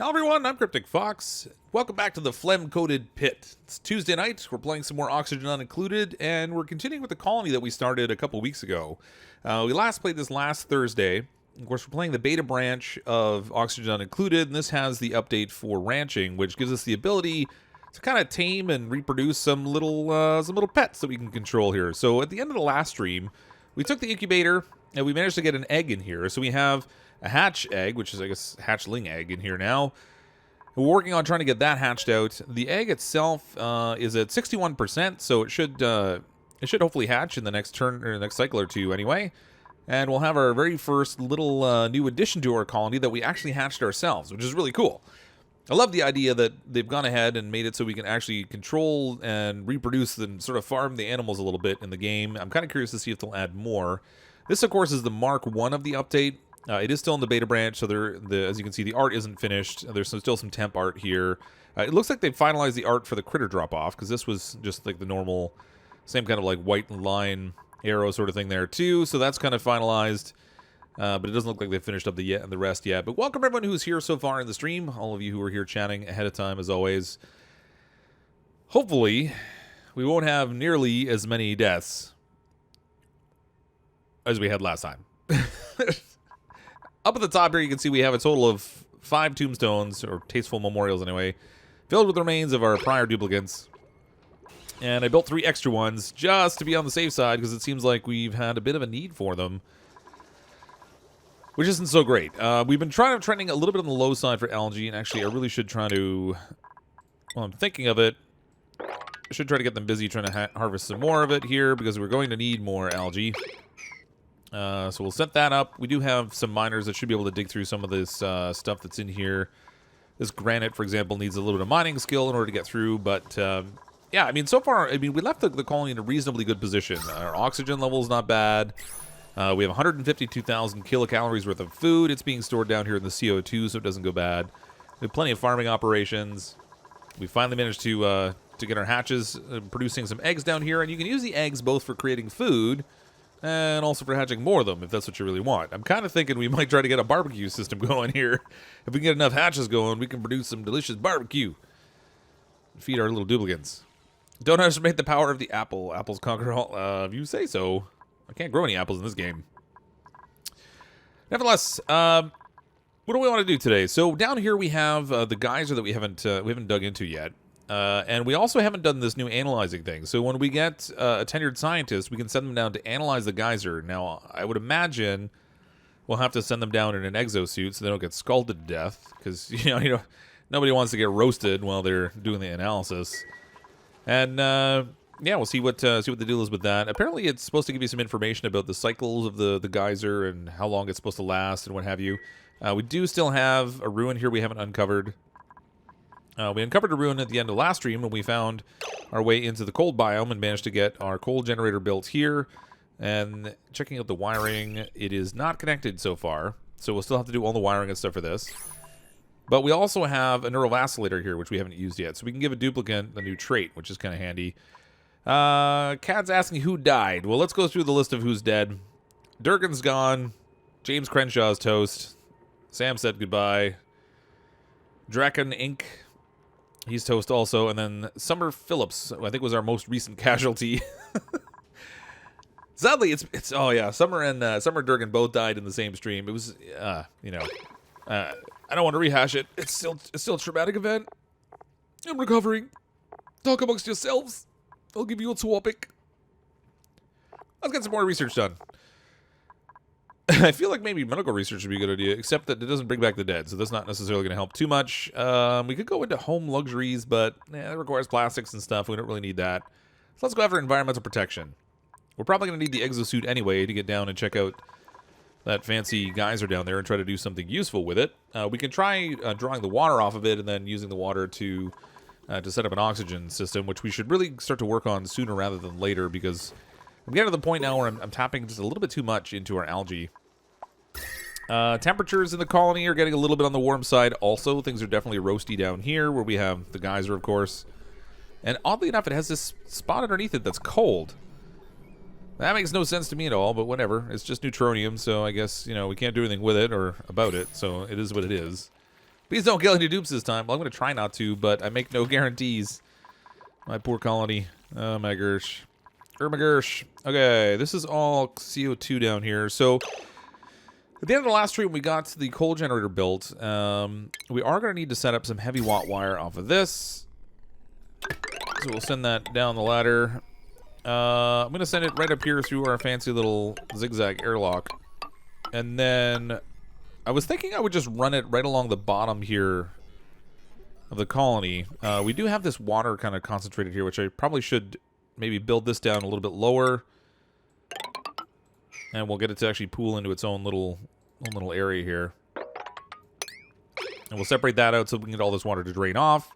Hello everyone, I'm CrypticFox. Welcome back to the phlegm-coated pit. It's Tuesday night, we're playing some more Oxygen Unincluded, and we're continuing with the colony that we started a couple weeks ago. We last played this last Thursday. Of course, we're playing the beta branch of Oxygen Unincluded, and this has the update for ranching, which gives us the ability to kind of tame and reproduce some little pets that we can control here. So at the end of the last stream, we took the incubator, and we managed to get an egg in here. So we have a hatch egg, which is, I guess, hatchling egg in here now. We're working on trying to get that hatched out. The egg itself is at 61%, so it should hopefully hatch in the next turn or the next cycle or two anyway. And we'll have our very first little new addition to our colony that we actually hatched ourselves, which is really cool. I love the idea that they've gone ahead and made it so we can actually control and reproduce and sort of farm the animals a little bit in the game. I'm kind of curious to see if they'll add more. This, of course, is the Mark 1 of the update. It is still in the beta branch, so as you can see, the art isn't finished. There's still some temp art here. It looks like they've finalized the art for the critter drop-off, because this was just like the normal, same kind of like white line arrow sort of thing there too, so that's kind of finalized. But it doesn't look like they've finished up the rest yet. But welcome everyone who's here so far in the stream, all of you who are here chatting ahead of time as always. Hopefully, we won't have nearly as many deaths as we had last time. Up at the top here, you can see we have a total of 5 tombstones, or tasteful memorials anyway, filled with the remains of our prior duplicants. And I built 3 extra ones just to be on the safe side, because it seems like we've had a bit of a need for them, which isn't so great. We've been trending a little bit on the low side for algae, and actually I really should try to, well, I'm thinking of it, I should try to get them busy trying to harvest some more of it here, because we're going to need more algae. So we'll set that up. We do have some miners that should be able to dig through some of this stuff that's in here. This granite, for example, needs a little bit of mining skill in order to get through. But, yeah, I mean, so far, I mean, we left the colony in a reasonably good position. Our oxygen level is not bad. We have 152,000 kilocalories worth of food. It's being stored down here in the CO2, so it doesn't go bad. We have plenty of farming operations. We finally managed to get our hatches producing some eggs down here. And you can use the eggs both for creating food and also for hatching more of them, if that's what you really want. I'm kind of thinking we might try to get a barbecue system going here. If we can get enough hatches going, we can produce some delicious barbecue. Feed our little duplicants. Don't underestimate the power of the apple. Apples conquer all. If you say so. I can't grow any apples in this game. Nevertheless, what do we want to do today? So down here we have the geyser that we haven't dug into yet. And we also haven't done this new analyzing thing. So when we get a tenured scientist, we can send them down to analyze the geyser. Now, I would imagine we'll have to send them down in an exosuit so they don't get scalded to death. Because, you know, nobody wants to get roasted while they're doing the analysis. And, yeah, we'll see what the deal is with that. Apparently, it's supposed to give you some information about the cycles of the geyser and how long it's supposed to last and what have you. We do still have a ruin here we haven't uncovered. We uncovered a ruin at the end of last stream when we found our way into the cold biome and managed to get our coal generator built here. And checking out the wiring, it is not connected so far. So we'll still have to do all the wiring and stuff for this. But we also have a neurovacillator here, which we haven't used yet. So we can give a duplicant a new trait, which is kind of handy. Cad's asking who died. Well, let's go through the list of who's dead. Durgan's gone. James Crenshaw's toast. Sam said goodbye. Draken Inc. He's toast also, and then Summer Phillips, I think was our most recent casualty. Sadly, it's oh yeah, Summer and Summer Durgan both died in the same stream. It was you know, I don't want to rehash it. It's still a traumatic event. I'm recovering. Talk amongst yourselves. I'll give you a topic. Let's get some more research done. I feel like maybe medical research would be a good idea, except that it doesn't bring back the dead, so that's not necessarily going to help too much. We could go into home luxuries, but that requires plastics and stuff. We don't really need that. So let's go after environmental protection. We're probably going to need the exosuit anyway to get down and check out that fancy geyser down there and try to do something useful with it. We can try drawing the water off of it and then using the water to set up an oxygen system, which we should really start to work on sooner rather than later, because I'm getting to the point now where I'm tapping just a little bit too much into our algae. Temperatures in the colony are getting a little bit on the warm side. Also, things are definitely roasty down here where we have the geyser, of course. And oddly enough, it has this spot underneath it that's cold. That makes no sense to me at all, but whatever. It's just neutronium, so I guess, you know, we can't do anything with it or about it, so it is what it is. Please don't kill any dupes this time. Well, I'm going to try not to, but I make no guarantees. My poor colony. Oh, my gosh. My gosh. Okay, this is all CO2 down here. So, at the end of the last stream, we got the coal generator built. We are going to need to set up some heavy watt wire off of this. So we'll send that down the ladder. I'm going to send it right up here through our fancy little zigzag airlock. And then I was thinking I would just run it right along the bottom here of the colony. We do have this water kind of concentrated here, which I probably should maybe build this down a little bit lower. And we'll get it to actually pool into its own little area here. And we'll separate that out so we can get all this water to drain off.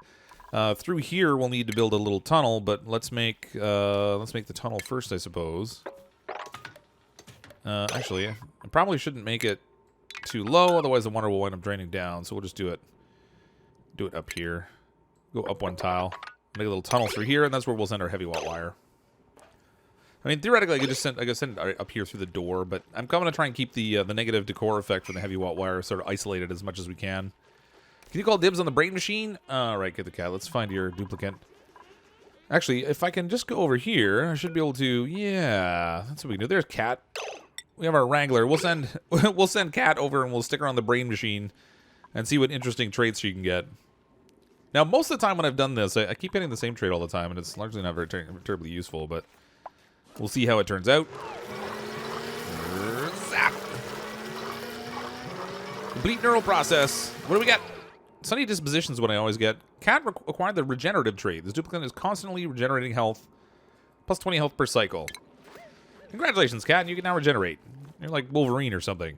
Through here, we'll need to build a little tunnel, but let's make the tunnel first, I suppose. Actually, I probably shouldn't make it too low, otherwise the water will wind up draining down. So we'll just do it up here. Go up one tile, make a little tunnel through here, and that's where we'll send our heavy watt wire. I mean, theoretically, I could send it up here through the door, but I'm going to try and keep the negative decor effect from the heavy watt wire sort of isolated as much as we can. Can you call dibs on the brain machine? All right, get the cat. Let's find your duplicant. Actually, if I can just go over here, I should be able to. Yeah, that's what we do. There's Cat. We have our Wrangler. We'll send Cat over and we'll stick her on the brain machine and see what interesting traits she can get. Now, most of the time when I've done this, I keep getting the same trait all the time, and it's largely not very terribly useful, but we'll see how it turns out. Zap. Complete neural process. What do we got? Sunny disposition is what I always get. Cat acquired the regenerative trait. This duplicant is constantly regenerating health, plus 20 health per cycle. Congratulations, Cat. You can now regenerate. You're like Wolverine or something.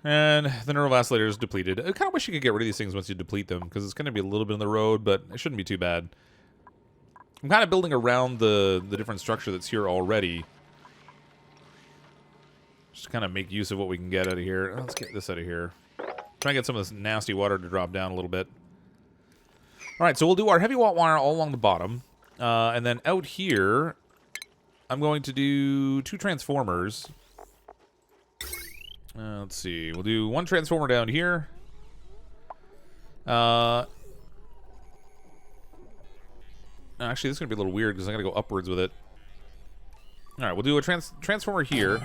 And the neural vacillator is depleted. I kind of wish you could get rid of these things once you deplete them, because it's going to be a little bit on the road, but it shouldn't be too bad. I'm kind of building around the different structure that's here already. Just kind of make use of what we can get out of here. Let's get this out of here. Try and get some of this nasty water to drop down a little bit. All right, so we'll do our heavy watt wire all along the bottom. And then out here, I'm going to do 2 transformers. Let's see. We'll do 1 transformer down here. Actually, this is going to be a little weird because I got to go upwards with it. All right, we'll do a transformer here.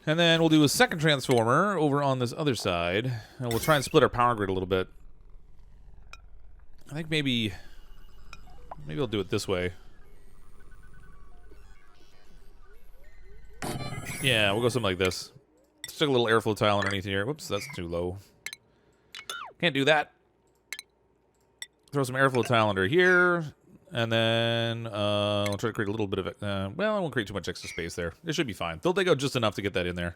And then we'll do a second transformer over on this other side. And we'll try and split our power grid a little bit. I think maybe I'll do it this way. Yeah, we'll go something like this. Stick a little airflow tile underneath here. Whoops, that's too low. Can't do that. Throw some airflow tile under here. And then I'll try to create a little bit of it. Well, I won't create too much extra space there. It should be fine. They'll dig out just enough to get that in there.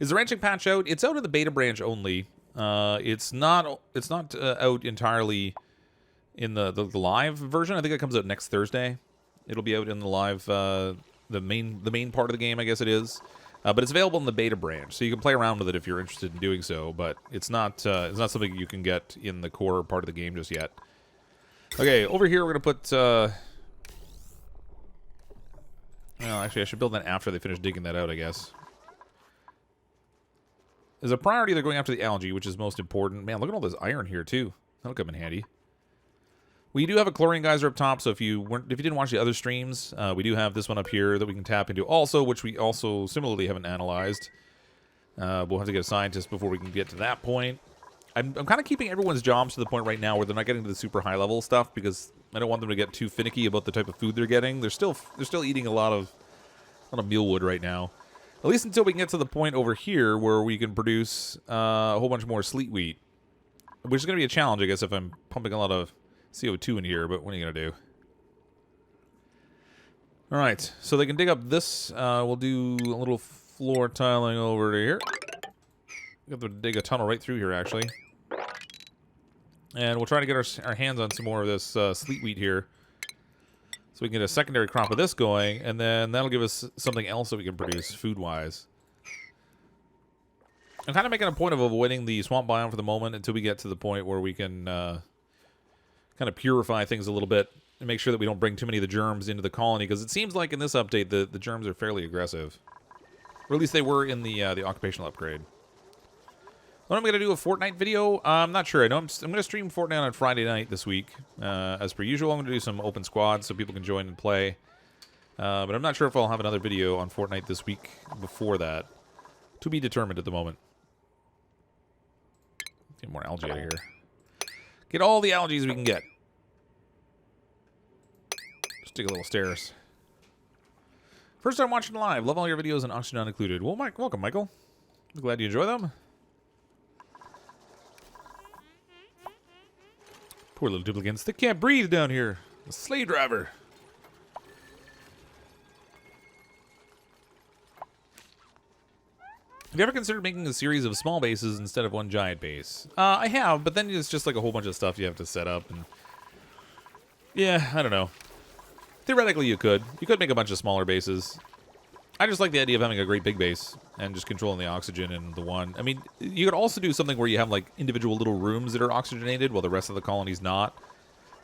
Is the ranching patch out? It's out in the beta branch only. It's not out entirely in the live version. I think it comes out next Thursday. It'll be out in the live the main part of the game, I guess it is. But it's available in the beta branch, so you can play around with it if you're interested in doing so. But it's not something you can get in the core part of the game just yet. Okay, over here we're gonna put. Well, actually, I should build that after they finish digging that out, I guess. As a priority, they're going after the algae, which is most important. Man, look at all this iron here too. That'll come in handy. We do have a chlorine geyser up top, so if you didn't watch the other streams, we do have this one up here that we can tap into also, which we also similarly haven't analyzed. We'll have to get a scientist before we can get to that point. I'm kind of keeping everyone's jobs to the point right now where they're not getting to the super high level stuff because I don't want them to get too finicky about the type of food they're getting. They're still eating a lot of mealwood right now. At least until we can get to the point over here where we can produce a whole bunch more sleet wheat, which is going to be a challenge, I guess, if I'm pumping a lot of CO2 in here, but what are you going to do? All right, so they can dig up this. We'll do a little floor tiling over to here. We have to dig a tunnel right through here, actually. And we'll try to get our hands on some more of this sleet wheat here. So we can get a secondary crop of this going, and then that'll give us something else that we can produce food-wise. I'm kind of making a point of avoiding the swamp biome for the moment until we get to the point where we can kind of purify things a little bit and make sure that we don't bring too many of the germs into the colony, because it seems like in this update the germs are fairly aggressive. Or at least they were in the occupational upgrade. When I'm going to do a Fortnite video, I'm not sure. I know I'm going to stream Fortnite on Friday night this week. As per usual, I'm going to do some open squads so people can join and play. But I'm not sure if I'll have another video on Fortnite this week before that. To be determined at the moment. Get more algae out of here. Get all the algae we can get. Just dig a little stairs. First time watching live. Love all your videos and oxygen not included. Well, Mike, welcome, Michael. I'm glad you enjoy them. Poor little duplicants. They can't breathe down here. A sleigh driver. Have you ever considered making a series of small bases instead of one giant base? I have, but then it's just like a whole bunch of stuff you have to set up. And yeah, I don't know. Theoretically, you could. You could make a bunch of smaller bases. I just like the idea of having a great big base and just controlling the oxygen in the one. I mean, you could also do something where you have like individual little rooms that are oxygenated while the rest of the colony's not.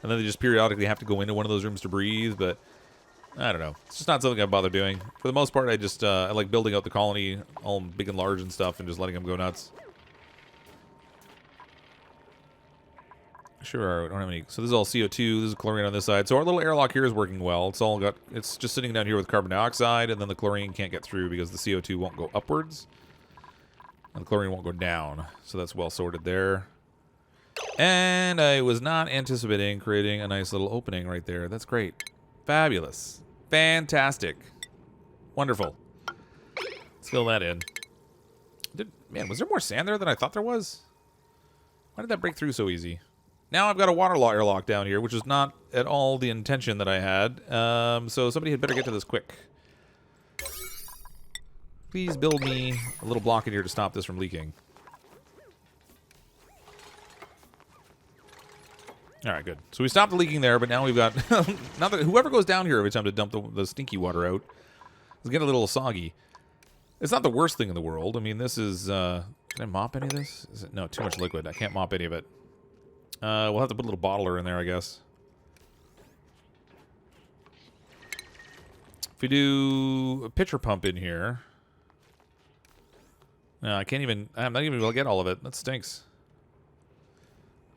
And then they just periodically have to go into one of those rooms to breathe, but I don't know. It's just not something I bother doing. For the most part, I just I like building out the colony all big and large and stuff and just letting them go nuts. Sure, I don't have any. So this is all CO2. This is chlorine on this side. So our little airlock here is working well. It's just sitting down here with carbon dioxide, and then the chlorine can't get through because the CO2 won't go upwards. And the chlorine won't go down. So that's well sorted there. And I was not anticipating creating a nice little opening right there. That's great. Fabulous. Fantastic. Wonderful. Let's fill that in. Man, was there more sand there than I thought there was? Why did that break through so easy? Now I've got a water airlock down here, which is not at all the intention that I had. So somebody had better get to this quick. Please build me a little block in here to stop this from leaking. All right, good. So we stopped the leaking there, but now we've got... now that whoever goes down here every time to dump the stinky water out is getting a little soggy. It's not the worst thing in the world. I mean, this is... can I mop any of this? No, too much liquid. I can't mop any of it. We'll have to put a little bottler in there, I guess. If we do a pitcher pump in here... No, I can't even... I'm not even able to get all of it. That stinks.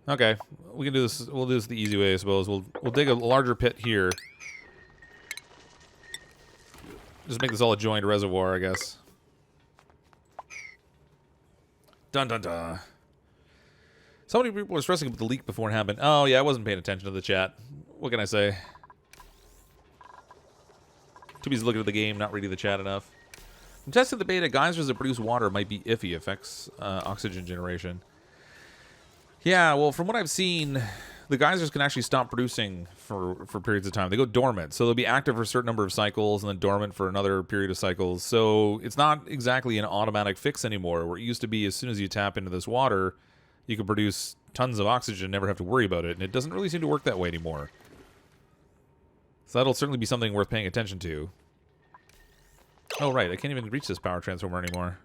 Okay, we can do this. We'll do this the easy way, I suppose. We'll dig a larger pit here. Just make this all a joined reservoir, I guess. Dun dun dun. So many people are stressing about the leak before it happened. Oh yeah, I wasn't paying attention to the chat. What can I say? Too busy looking at the game, not reading the chat enough. I'm testing the beta. Geysers that produce water might be iffy. Affects oxygen generation. Yeah, well, from what I've seen, the geysers can actually stop producing for periods of time. They go dormant, so they'll be active for a certain number of cycles and then dormant for another period of cycles. So it's not exactly an automatic fix anymore, where it used to be as soon as you tap into this water, you can produce tons of oxygen and never have to worry about it, and it doesn't really seem to work that way anymore. So that'll certainly be something worth paying attention to. Oh, right, I can't even reach this power transformer anymore.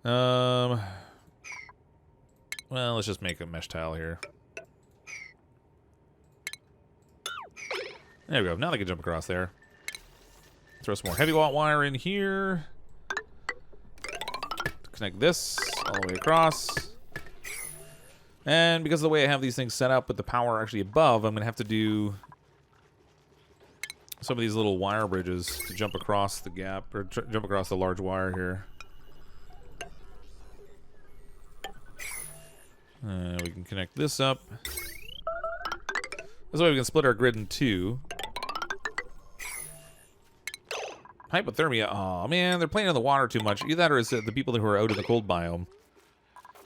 Well, let's just make a mesh tile here. There we go. Now they can jump across there. Throw some more heavy watt wire in here. Connect this all the way across. And because of the way I have these things set up with the power actually above, I'm going to have to do some of these little wire bridges to jump across the gap, or jump across the large wire here. We can connect this up. This way we can split our grid in two. Hypothermia. Oh man, they're playing in the water too much. Either that or it's the people who are out in the cold biome.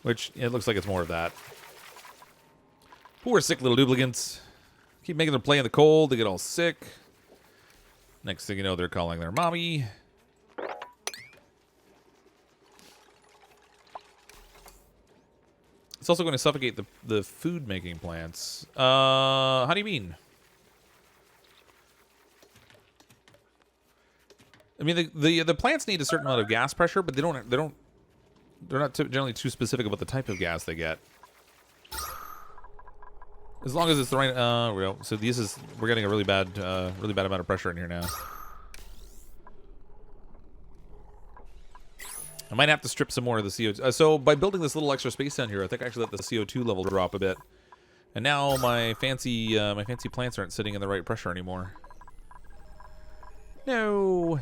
Which, it looks like it's more of that. Poor sick little duplicants. Keep making them play in the cold, they get all sick. Next thing you know, they're calling their mommy. It's also going to suffocate the food-making plants. How do you mean? I mean, the plants need a certain amount of gas pressure, but they're not generally too specific about the type of gas they get. As long as it's the right. So we're getting a really bad amount of pressure in here now. I might have to strip some more of the CO2. So by building this little extra space down here, I think I actually let the CO2 level drop a bit. And now my fancy plants aren't sitting in the right pressure anymore. No.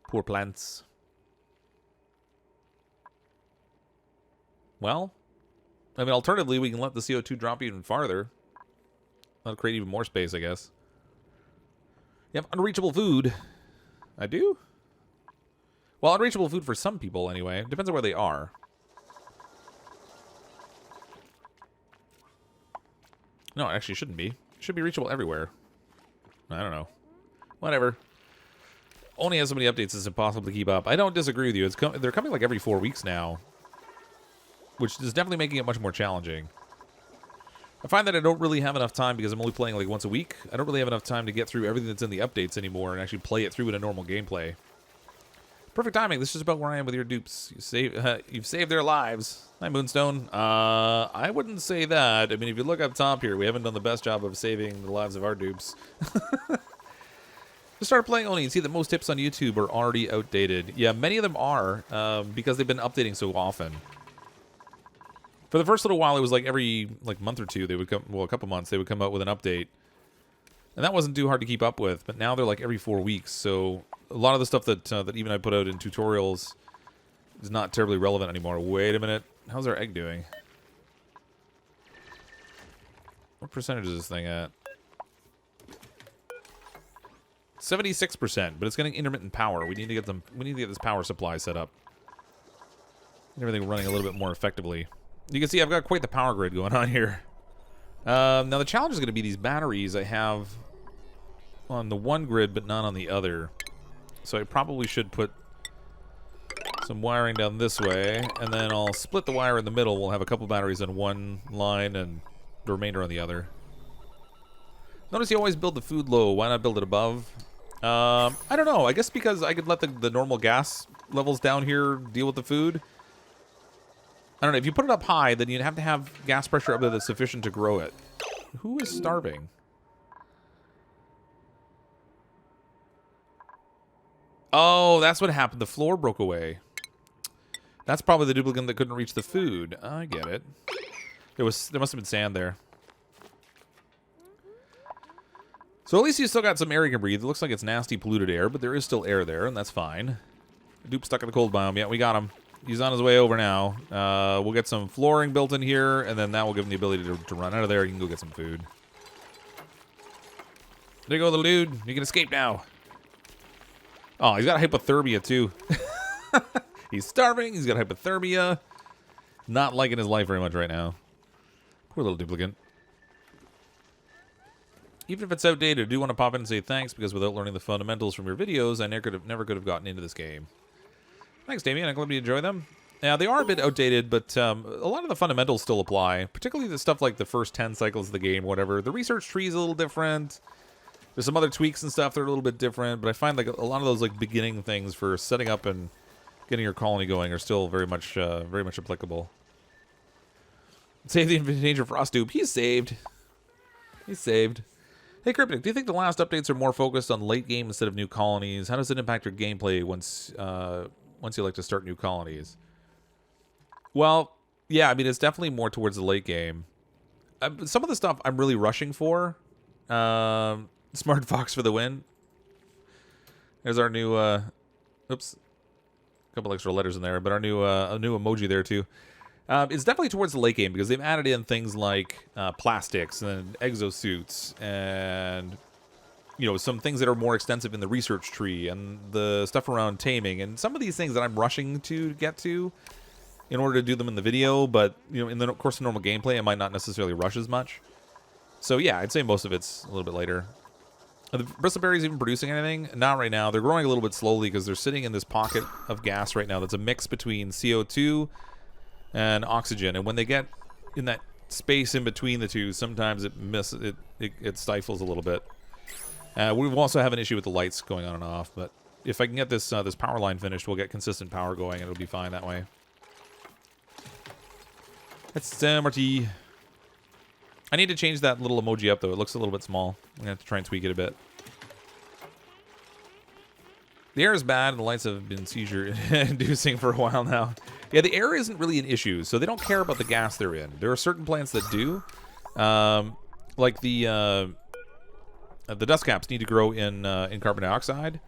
Poor plants. Well, I mean, alternatively, we can let the CO2 drop even farther. That'll create even more space, I guess. You have unreachable food. I do? Well, unreachable food for some people, anyway. Depends on where they are. No, it actually shouldn't be. It should be reachable everywhere. I don't know. Whatever. Only has so many updates, it's impossible to keep up. I don't disagree with you. They're coming like every 4 weeks now, which is definitely making it much more challenging. I find that I don't really have enough time because I'm only playing like once a week. I don't really have enough time to get through everything that's in the updates anymore and actually play it through in a normal gameplay. Perfect timing. This is about where I am with your dupes. You've saved their lives. Hi, Moonstone. I wouldn't say that. I mean, if you look up top here, we haven't done the best job of saving the lives of our dupes. Just started playing only and see that most tips on YouTube are already outdated. Yeah, many of them are because they've been updating so often. For the first little while, it was like every month or two they would come. Well, a couple months they would come out with an update, and that wasn't too hard to keep up with. But now they're like every 4 weeks, so a lot of the stuff that that even I put out in tutorials is not terribly relevant anymore. Wait a minute, how's our egg doing? What percentage is this thing at? 76%, but it's getting intermittent power. We need to get them. We need to get this power supply set up. Get everything running a little bit more effectively. You can see I've got quite the power grid going on here. Now the challenge is going to be these batteries I have on the one grid, but not on the other. So I probably should put some wiring down this way, and then I'll split the wire in the middle. We'll have a couple batteries on one line and the remainder on the other. Notice you always build the food low. Why not build it above? I don't know. I guess because I could let the normal gas levels down here deal with the food. I don't know. If you put it up high, then you'd have to have gas pressure up there that's sufficient to grow it. Who is starving? Oh, that's what happened. The floor broke away. That's probably the duplicant that couldn't reach the food. I get it. There must have been sand there. So at least you still got some air you can breathe. It looks like it's nasty, polluted air, but there is still air there, and that's fine. Dupe stuck in the cold biome. Yeah, we got him. He's on his way over now. We'll get some flooring built in here, and then that will give him the ability to run out of there. You can go get some food. There you go, little dude. You can escape now. Oh, he's got hypothermia, too. He's starving. He's got hypothermia. Not liking his life very much right now. Poor little duplicant. Even if it's outdated, I do want to pop in and say thanks, because without learning the fundamentals from your videos, I never could have gotten into this game. Thanks, Damien. I'm glad you enjoy them. Yeah, they are a bit outdated, but a lot of the fundamentals still apply, particularly the stuff like the first 10 cycles of the game, whatever. The research tree is a little different. There's some other tweaks and stuff that are a little bit different, but I find like a lot of those like beginning things for setting up and getting your colony going are still very much applicable. Save the Invasion Frost Dupe. He's saved. He's saved. Hey, Cryptic, do you think the last updates are more focused on late game instead of new colonies? How does it impact your gameplay once you like to start new colonies? Well, yeah, I mean, it's definitely more towards the late game. Some of the stuff I'm really rushing for. Smart Fox for the win. There's our new, oops, a couple extra letters in there, but our new a new emoji there too. It's definitely towards the late game because they've added in things like plastics and exosuits and, you know, some things that are more extensive in the research tree and the stuff around taming and some of these things that I'm rushing to get to in order to do them in the video. But, you know, in the course of normal gameplay, I might not necessarily rush as much. So, yeah, I'd say most of it's a little bit later. Are the bristleberries even producing anything? Not right now. They're growing a little bit slowly because they're sitting in this pocket of gas right now that's a mix between CO2 and oxygen, and when they get in that space in between the two, sometimes it stifles a little bit. We also have an issue with the lights going on and off, but if I can get this this power line finished, we'll get consistent power going, and it'll be fine that way. That's Marty. I need to change that little emoji up, though. It looks a little bit small. I'm going to have to try and tweak it a bit. The air is bad, and the lights have been seizure-inducing for a while now. Yeah, the air isn't really an issue, so they don't care about the gas they're in. There are certain plants that do. Like the dust caps need to grow in carbon dioxide.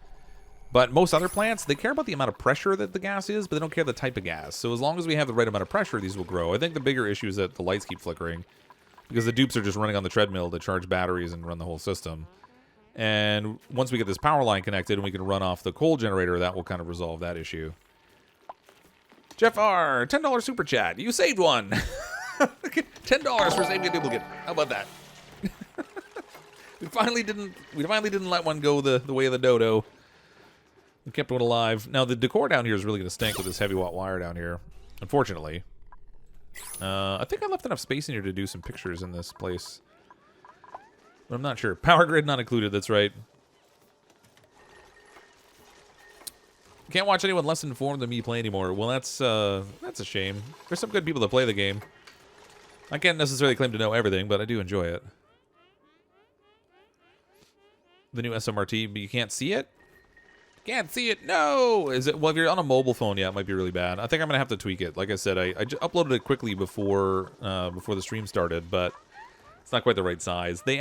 But most other plants, they care about the amount of pressure that the gas is, but they don't care the type of gas. So as long as we have the right amount of pressure, these will grow. I think the bigger issue is that the lights keep flickering, because the dupes are just running on the treadmill to charge batteries and run the whole system. And once we get this power line connected and we can run off the coal generator, that will kind of resolve that issue. Jeff R., $10 super chat. You saved one. $10 for saving a duplicate. How about that? We finally didn't let one go the way of the dodo. We kept one alive. Now the decor down here is really going to stink with this heavy watt wire down here, unfortunately. I think I left enough space in here to do some pictures in this place, but I'm not sure. Power grid not included, that's right. Can't watch anyone less informed than me play anymore. Well, that's a shame. There's some good people that play the game. I can't necessarily claim to know everything, but I do enjoy it. The new SMRT, but you can't see it? Can't see it, no! Is it? Well, if you're on a mobile phone, yeah, it might be really bad. I think I'm going to have to tweak it. Like I said, I uploaded it quickly before the stream started, but it's not quite the right size. They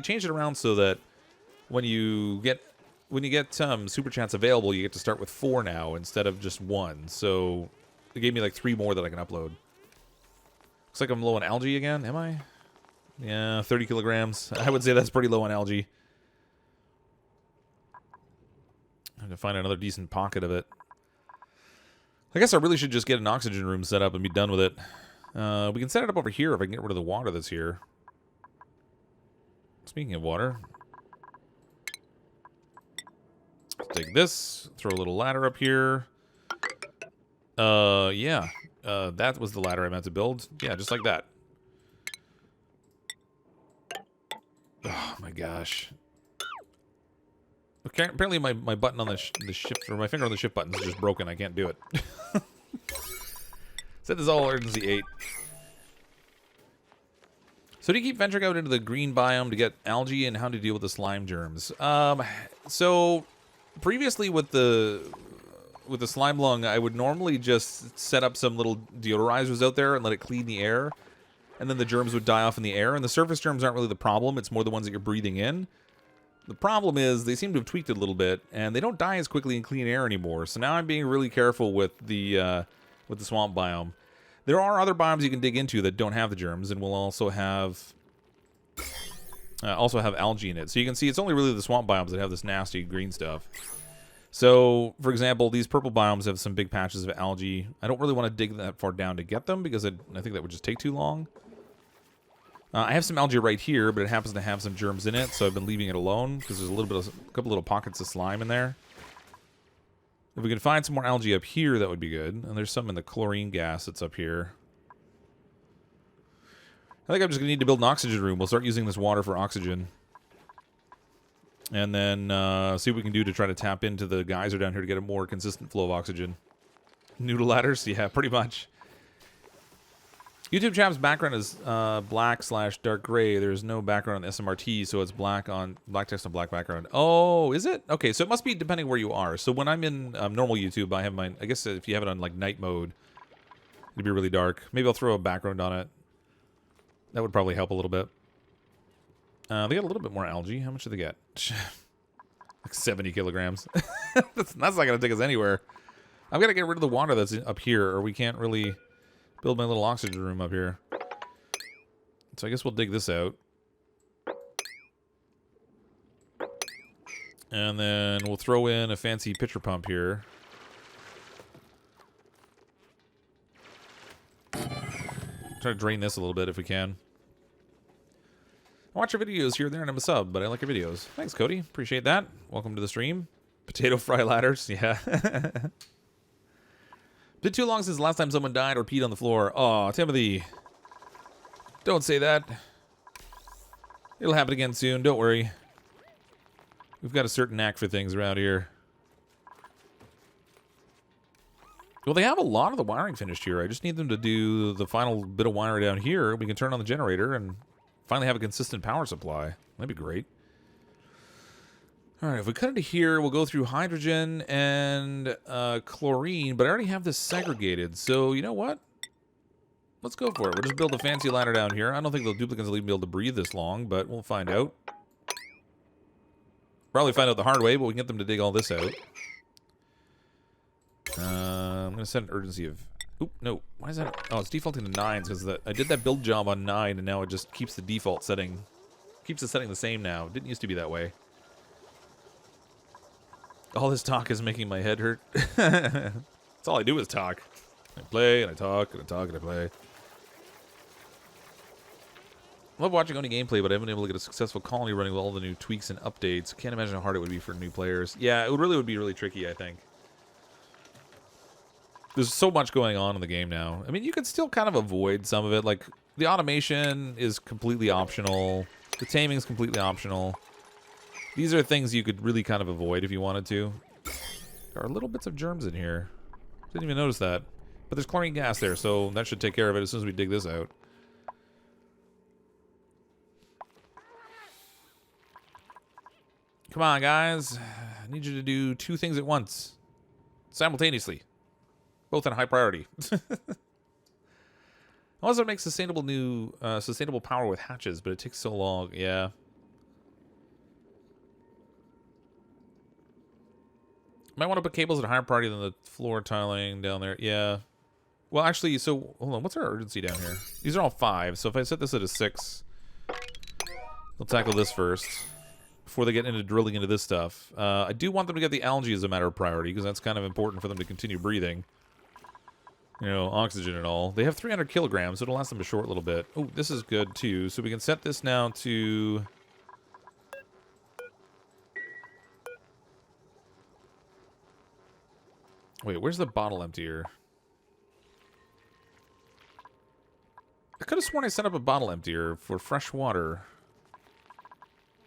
changed it around so that when you get super chats available, you get to start with 4 now instead of just 1. So it gave me like 3 more that I can upload. Looks like I'm low on algae again. Am I? Yeah, 30 kilograms. I would say that's pretty low on algae. I have to find another decent pocket of it. I guess I really should just get an oxygen room set up and be done with it. We can set it up over here if I can get rid of the water that's here. Speaking of water, take this, throw a little ladder up here. Yeah. That was the ladder I meant to build. Yeah, just like that. Oh my gosh. Okay, apparently my button on the shift, or my finger on the shift button is just broken. I can't do it. Set this all urgency 8. So do you keep venturing out into the green biome to get algae, and how to deal with the slime germs? So previously with the slime lung, I would normally just set up some little deodorizers out there and let it clean the air, and then the germs would die off in the air. And the surface germs aren't really the problem; it's more the ones that you're breathing in. The problem is they seem to have tweaked it a little bit, and they don't die as quickly in clean air anymore. So now I'm being really careful with the swamp biome. There are other biomes you can dig into that don't have the germs, and will also have algae in it. So you can see it's only really the swamp biomes that have this nasty green stuff. So, for example, these purple biomes have some big patches of algae. I don't really want to dig that far down to get them, because I think that would just take too long. I have some algae right here, but it happens to have some germs in it, so I've been leaving it alone, because there's a couple little pockets of slime in there. If we can find some more algae up here, that would be good. And there's some in the chlorine gas that's up here. I think I'm just going to need to build an oxygen room. We'll start using this water for oxygen. And then see what we can do to try to tap into the geyser down here to get a more consistent flow of oxygen. Noodle ladders? Yeah, pretty much. YouTube chat's background is black/dark gray. There's no background on the SMRT, so it's black text on black background. Oh, is it? Okay, so it must be depending where you are. So when I'm in normal YouTube, I have mine. I guess if you have it on like night mode, it'd be really dark. Maybe I'll throw a background on it. That would probably help a little bit. They got a little bit more algae. How much do they get? Like 70 kilograms. That's not going to take us anywhere. I've got to get rid of the water that's up here, or we can't really build my little oxygen room up here. So I guess we'll dig this out. And then we'll throw in a fancy pitcher pump here. Try to drain this a little bit if we can. I watch your videos here and there, and I'm a sub, but I like your videos. Thanks, Cody. Appreciate that. Welcome to the stream. Potato fry ladders. Yeah. Been too long since the last time someone died or peed on the floor. Aw, Timothy. Don't say that. It'll happen again soon. Don't worry. We've got a certain knack for things around here. Well, they have a lot of the wiring finished here. I just need them to do the final bit of wire down here. We can turn on the generator and finally have a consistent power supply. That'd be great. All right, if we cut into here, we'll go through hydrogen and chlorine, but I already have this segregated. So you know what? Let's go for it. We'll just build a fancy ladder down here. I don't think the duplicants will even be able to breathe this long, but we'll find out. Probably find out the hard way, but we can get them to dig all this out. I'm going to set an urgency of... Oop, no. Why is that? Oh, it's defaulting to 9s because I did that build job on 9, and now it just keeps the default setting. Keeps the setting the same now. It didn't used to be that way. All this talk is making my head hurt. That's all I do is talk. I play, and I talk, and I talk, and I play. I love watching only gameplay, but I haven't been able to get a successful colony running with all the new tweaks and updates. Can't imagine how hard it would be for new players. Yeah, it would be really tricky, I think. There's so much going on in the game now. I mean, you can still kind of avoid some of it. Like, the automation is completely optional. The taming is completely optional. These are things you could really kind of avoid if you wanted to. There are little bits of germs in here. Didn't even notice that. But there's chlorine gas there, so that should take care of it as soon as we dig this out. Come on, guys. I need you to do 2 things at once. Simultaneously. Both in high priority. Also makes sustainable power with hatches, but it takes so long. Yeah. Might want to put cables at a higher priority than the floor tiling down there. Yeah. Well, actually, so hold on. What's our urgency down here? These are all 5. So if I set this at a 6, we'll tackle this first before they get into drilling into this stuff. I do want them to get the algae as a matter of priority because that's kind of important for them to continue breathing. You know, oxygen and all. They have 300 kilograms, so it'll last them a short little bit. Oh, this is good too. So we can set this now to... Wait, where's the bottle emptier? I could have sworn I set up a bottle emptier for fresh water.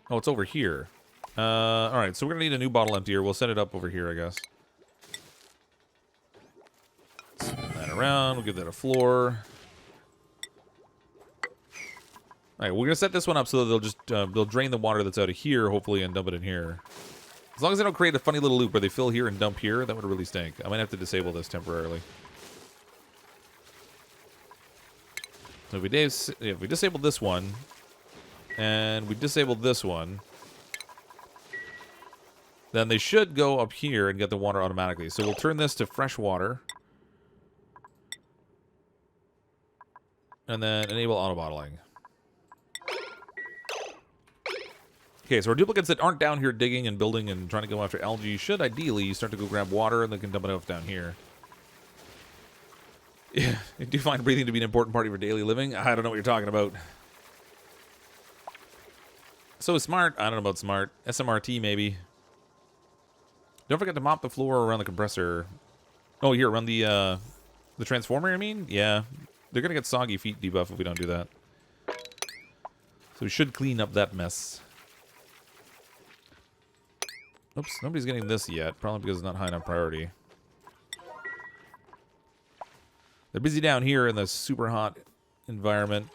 Oh, it's over here. Alright, so we're going to need a new bottle emptier. We'll set it up over here, I guess. Spin that around. We'll give that a floor. Alright, we're going to set this one up so that they'll just they'll drain the water that's out of here, hopefully, and dump it in here. As long as they don't create a funny little loop where they fill here and dump here, that would really stink. I might have to disable this temporarily. So if we disable this one, and we disable this one, then they should go up here and get the water automatically. So we'll turn this to fresh water. And then enable auto-bottling. Okay, so our duplicates that aren't down here digging and building and trying to go after algae should ideally start to go grab water and they can dump it off down here. Yeah, I do find breathing to be an important part of your daily living. I don't know what you're talking about. So smart. I don't know about smart. SMRT maybe. Don't forget to mop the floor around the compressor. Oh, here, around the transformer, I mean? Yeah. They're going to get soggy feet debuff if we don't do that. So we should clean up that mess. Oops, nobody's getting this yet. Probably because it's not high enough priority. They're busy down here in the super hot environment.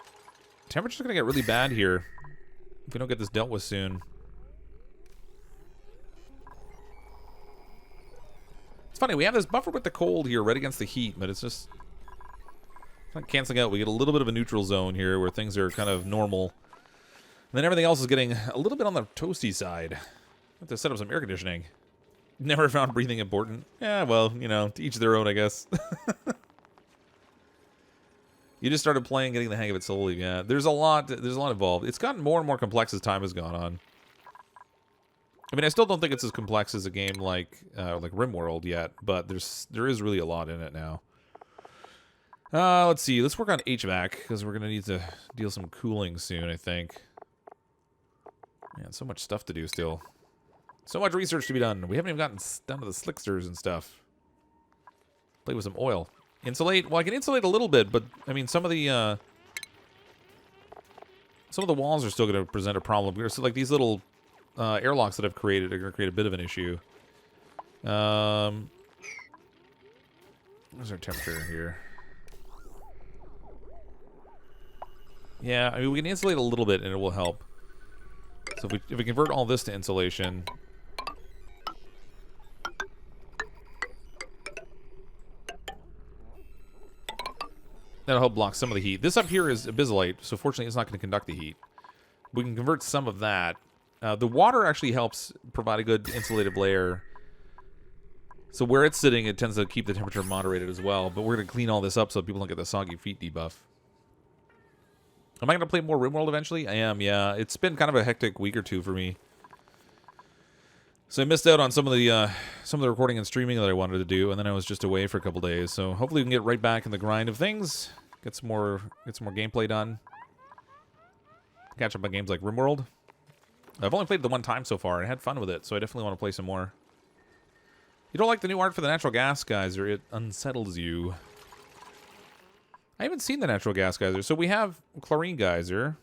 Temperature's going to get really bad here if we don't get this dealt with soon. It's funny, we have this buffer with the cold here right against the heat, but it's just not canceling out. We get a little bit of a neutral zone here where things are kind of normal. And then everything else is getting a little bit on the toasty side. I have to set up some air conditioning. Never found breathing important. Yeah, well, you know, to each their own, I guess. You just started playing, getting the hang of it slowly. Yeah, there's a lot involved. It's gotten more and more complex as time has gone on. I mean, I still don't think it's as complex as a game like RimWorld yet, but there is really a lot in it now. Let's see. Let's work on HVAC because we're gonna need to deal some cooling soon, I think. Man, so much stuff to do still. So much research to be done. We haven't even gotten down to the slicksters and stuff. Play with some oil. Insulate? Well, I can insulate a little bit, but I mean, some of the walls are still going to present a problem. So, like these little airlocks that I've created are going to create a bit of an issue. Where's our temperature here? Yeah, I mean, we can insulate a little bit, and it will help. So if we convert all this to insulation, That'll help block some of the heat. This up here is abyssalite, so fortunately it's not going to conduct the heat. We can convert some of that. The water actually helps provide a good insulative layer. So where it's sitting, it tends to keep the temperature moderated as well. But we're going to clean all this up so people don't get the soggy feet debuff. Am I going to play more RimWorld eventually? I am, yeah. It's been kind of a hectic week or two for me. So I missed out on some of the recording and streaming that I wanted to do, and then I was just away for a couple days. So hopefully we can get right back in the grind of things. Get some more gameplay done. Catch up on games like RimWorld. I've only played it the one time so far and had fun with it, so I definitely want to play some more. You don't like the new art for the natural gas geyser, it unsettles you. I haven't seen the natural gas geyser. So we have chlorine geyser.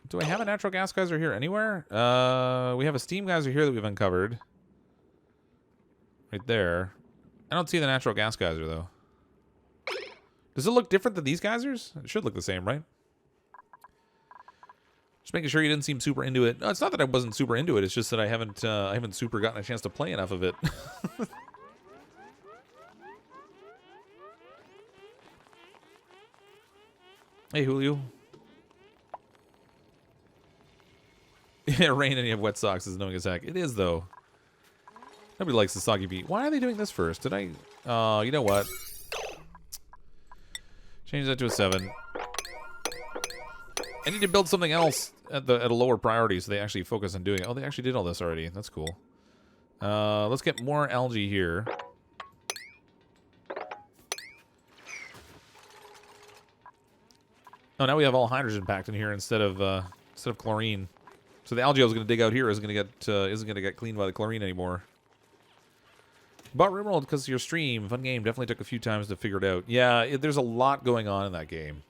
Do I have a natural gas geyser here anywhere? We have a steam geyser here that we've uncovered. Right there. I don't see the natural gas geyser, though. Does it look different than these geysers? It should look the same, right? Just making sure you didn't seem super into it. No, it's not that I wasn't super into it. It's just that I haven't super gotten a chance to play enough of it. Hey, Julio. Yeah, rain and you have wet socks is annoying as heck. It is, though. Nobody likes the soggy beat. Why are they doing this first? Did I... you know what? Change that to a 7. I need to build something else at a lower priority so they actually focus on doing it. Oh, they actually did all this already. That's cool. Let's get more algae here. Oh, now we have all hydrogen packed in here instead of chlorine. So the algae I was going to dig out here isn't going to get cleaned by the chlorine anymore. But RimWorld, because your stream, fun game, definitely took a few times to figure it out. Yeah, there's a lot going on in that game.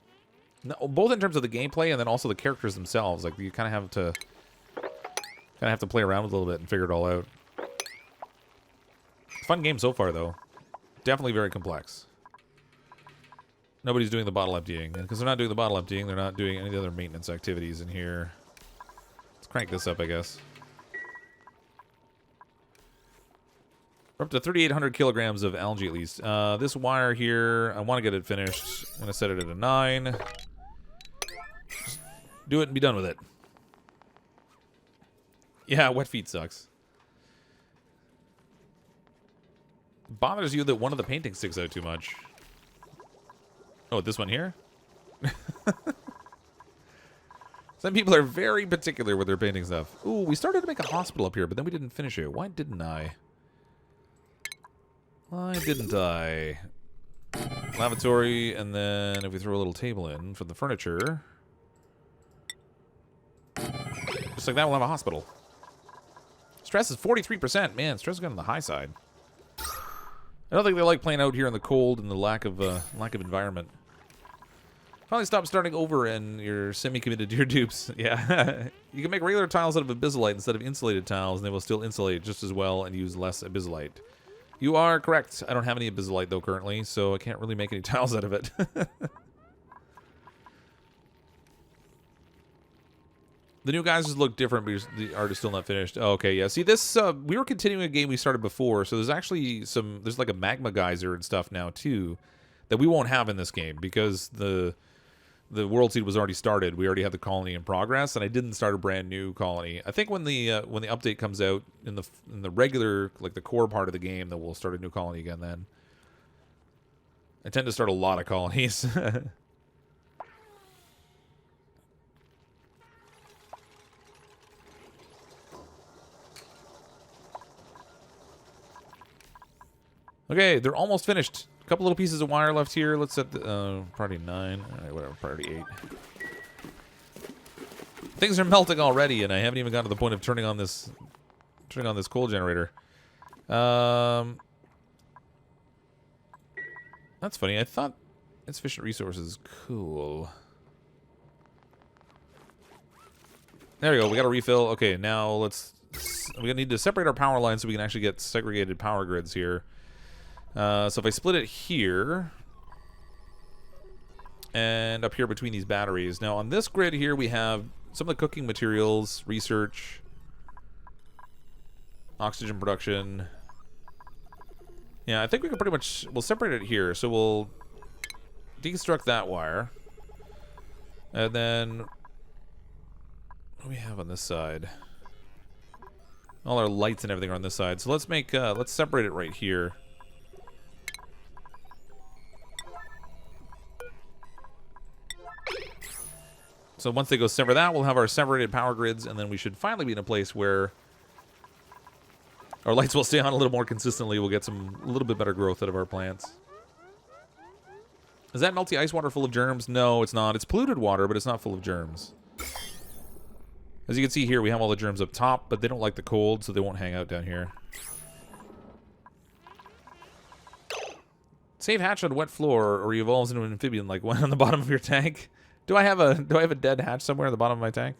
No, both in terms of the gameplay and then also the characters themselves. Like you kind of have to play around with a little bit and figure it all out. Fun game so far, though. Definitely very complex. Nobody's doing the bottle emptying. And because they're not doing the bottle emptying, they're not doing any of the other maintenance activities in here. Let's crank this up, I guess. We're up to 3,800 kilograms of algae, at least. This wire here, I want to get it finished. I'm going to set it at a 9. Just do it and be done with it. Yeah, wet feet sucks. It bothers you that one of the paintings sticks out too much. Oh, this one here? Some people are very particular with their painting stuff. Ooh, we started to make a hospital up here, but then we didn't finish it. Why didn't I? Why didn't I? Lavatory, and then if we throw a little table in for the furniture. Just like that, we'll have a hospital. Stress is 43%. Man, stress is going on the high side. I don't think they like playing out here in the cold and the lack of environment. Finally stop starting over and you're semi-committed to your dupes. Yeah. You can make regular tiles out of abyssalite instead of insulated tiles, and they will still insulate just as well and use less abyssalite. You are correct. I don't have any abyssalite, though, currently, so I can't really make any tiles out of it. The new guys just look different, but the art is still not finished. Oh, okay, yeah. See, this, we were continuing a game we started before, so there's actually there's like a magma geyser and stuff now, too, that we won't have in this game, because the World Seed was already started. We already had the colony in progress, and I didn't start a brand new colony. I think when the update comes out in the regular, like the core part of the game, that we'll start a new colony again then. I tend to start a lot of colonies. Okay, they're almost finished. A couple little pieces of wire left here. Let's set the priority 9. All right, whatever, priority 8. Things are melting already, and I haven't even gotten to the point of turning on this coal generator. That's funny. I thought insufficient resources. Cool. There we go. We got a refill. Okay, now we need to separate our power lines so we can actually get segregated power grids here. So if I split it here and up here between these batteries. Now on this grid here we have some of the cooking materials, research, oxygen production, Yeah, I think we can pretty much... We'll separate it here. So we'll deconstruct that wire. And then... What do we have on this side? All our lights and everything are on this side. So let's make... let's separate it right here. So once they go sever that, we'll have our separated power grids, and then we should finally be in a place where our lights will stay on a little more consistently. We'll get a little bit better growth out of our plants. Is that melty ice water full of germs? No, it's not. It's polluted water, but it's not full of germs. As you can see here, we have all the germs up top, but they don't like the cold, so they won't hang out down here. Save hatch on wet floor, or he evolves into an amphibian like one on the bottom of your tank. Do I have a dead hatch somewhere at the bottom of my tank?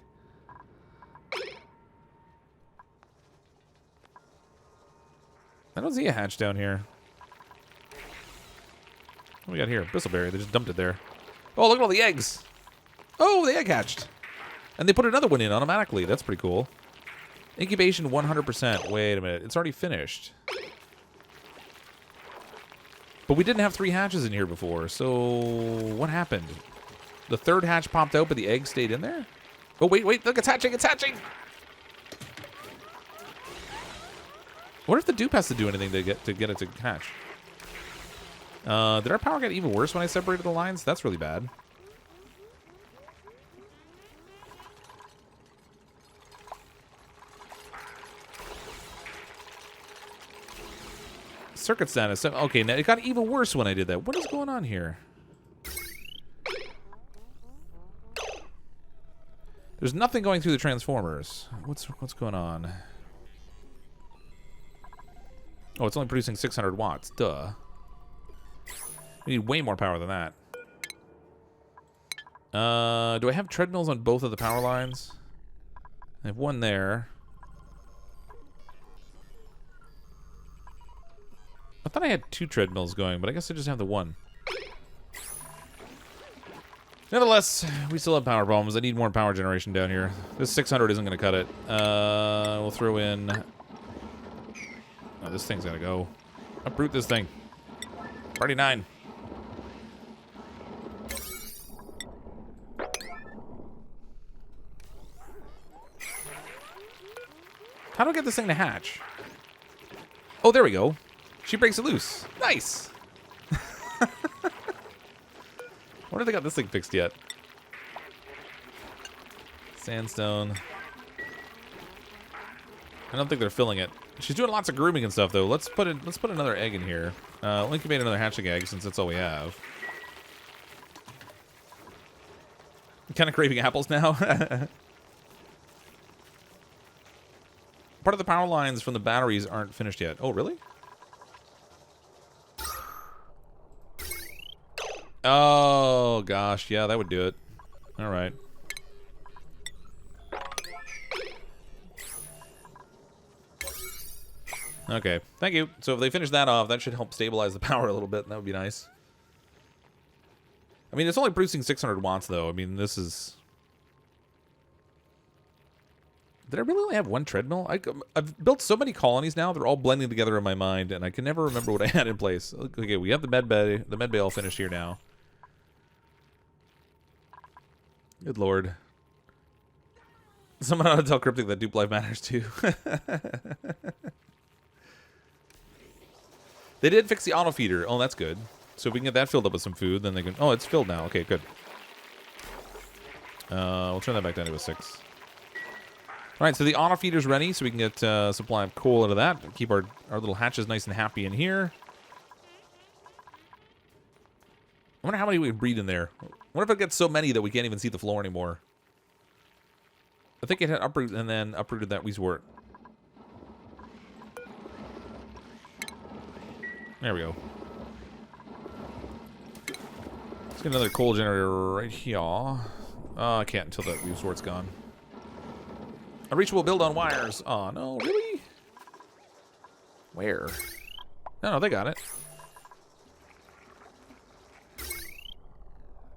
I don't see a hatch down here. What do we got here? Bristleberry. They just dumped it there. Oh, look at all the eggs. Oh, the egg hatched. And they put another one in automatically. That's pretty cool. Incubation 100%. Wait a minute. It's already finished. But we didn't have 3 hatches in here before. So what happened? The 3rd hatch popped out, but the egg stayed in there? Oh, wait. Look, it's hatching. It's hatching. What if the dupe has to do anything to get it to hatch? Did our power get even worse when I separated the lines? That's really bad. Circuit status. Okay, now it got even worse when I did that. What is going on here? There's nothing going through the transformers. What's going on? Oh, it's only producing 600 watts. Duh. We need way more power than that. Do I have treadmills on both of the power lines? I have one there. I thought I had 2 treadmills going, but I guess I just have the one. Nevertheless, we still have power problems. I need more power generation down here. This 600 isn't going to cut it. We'll throw in... Oh, this thing's got to go. Uproot this thing. Party 9. How do I get this thing to hatch? Oh, there we go. She breaks it loose. Nice. I wonder if they got this thing fixed yet. Sandstone. I don't think they're filling it. She's doing lots of grooming and stuff, though. Let's put another egg in here. We'll incubate another hatching egg since that's all we have. I'm kind of craving apples now. Part of the power lines from the batteries aren't finished yet. Oh, really? Oh, gosh. Yeah, that would do it. All right. Okay. Thank you. So if they finish that off, that should help stabilize the power a little bit. And that would be nice. I mean, it's only producing 600 watts, though. I mean, this is... Did I really only have one treadmill? I've built so many colonies now, they're all blending together in my mind, and I can never remember what I had in place. Okay, we have the med bay all finished here now. Good lord. Someone ought to tell Cryptic that dupe life matters too. They did fix the auto feeder. Oh, that's good. So if we can get that filled up with some food, then they can... Oh, it's filled now. Okay, good. We'll turn that back down to a 6. All right, so the auto feeder's ready, so we can get supply of coal out of that. Keep our little hatches nice and happy in here. I wonder how many we can breed in there. What if it gets so many that we can't even see the floor anymore? I think it had uprooted and then uprooted that Weezewort. There we go. Let's get another coal generator right here. Oh, I can't until that Weezewort's gone. A reachable build on wires. Oh, no, really? Where? No, they got it.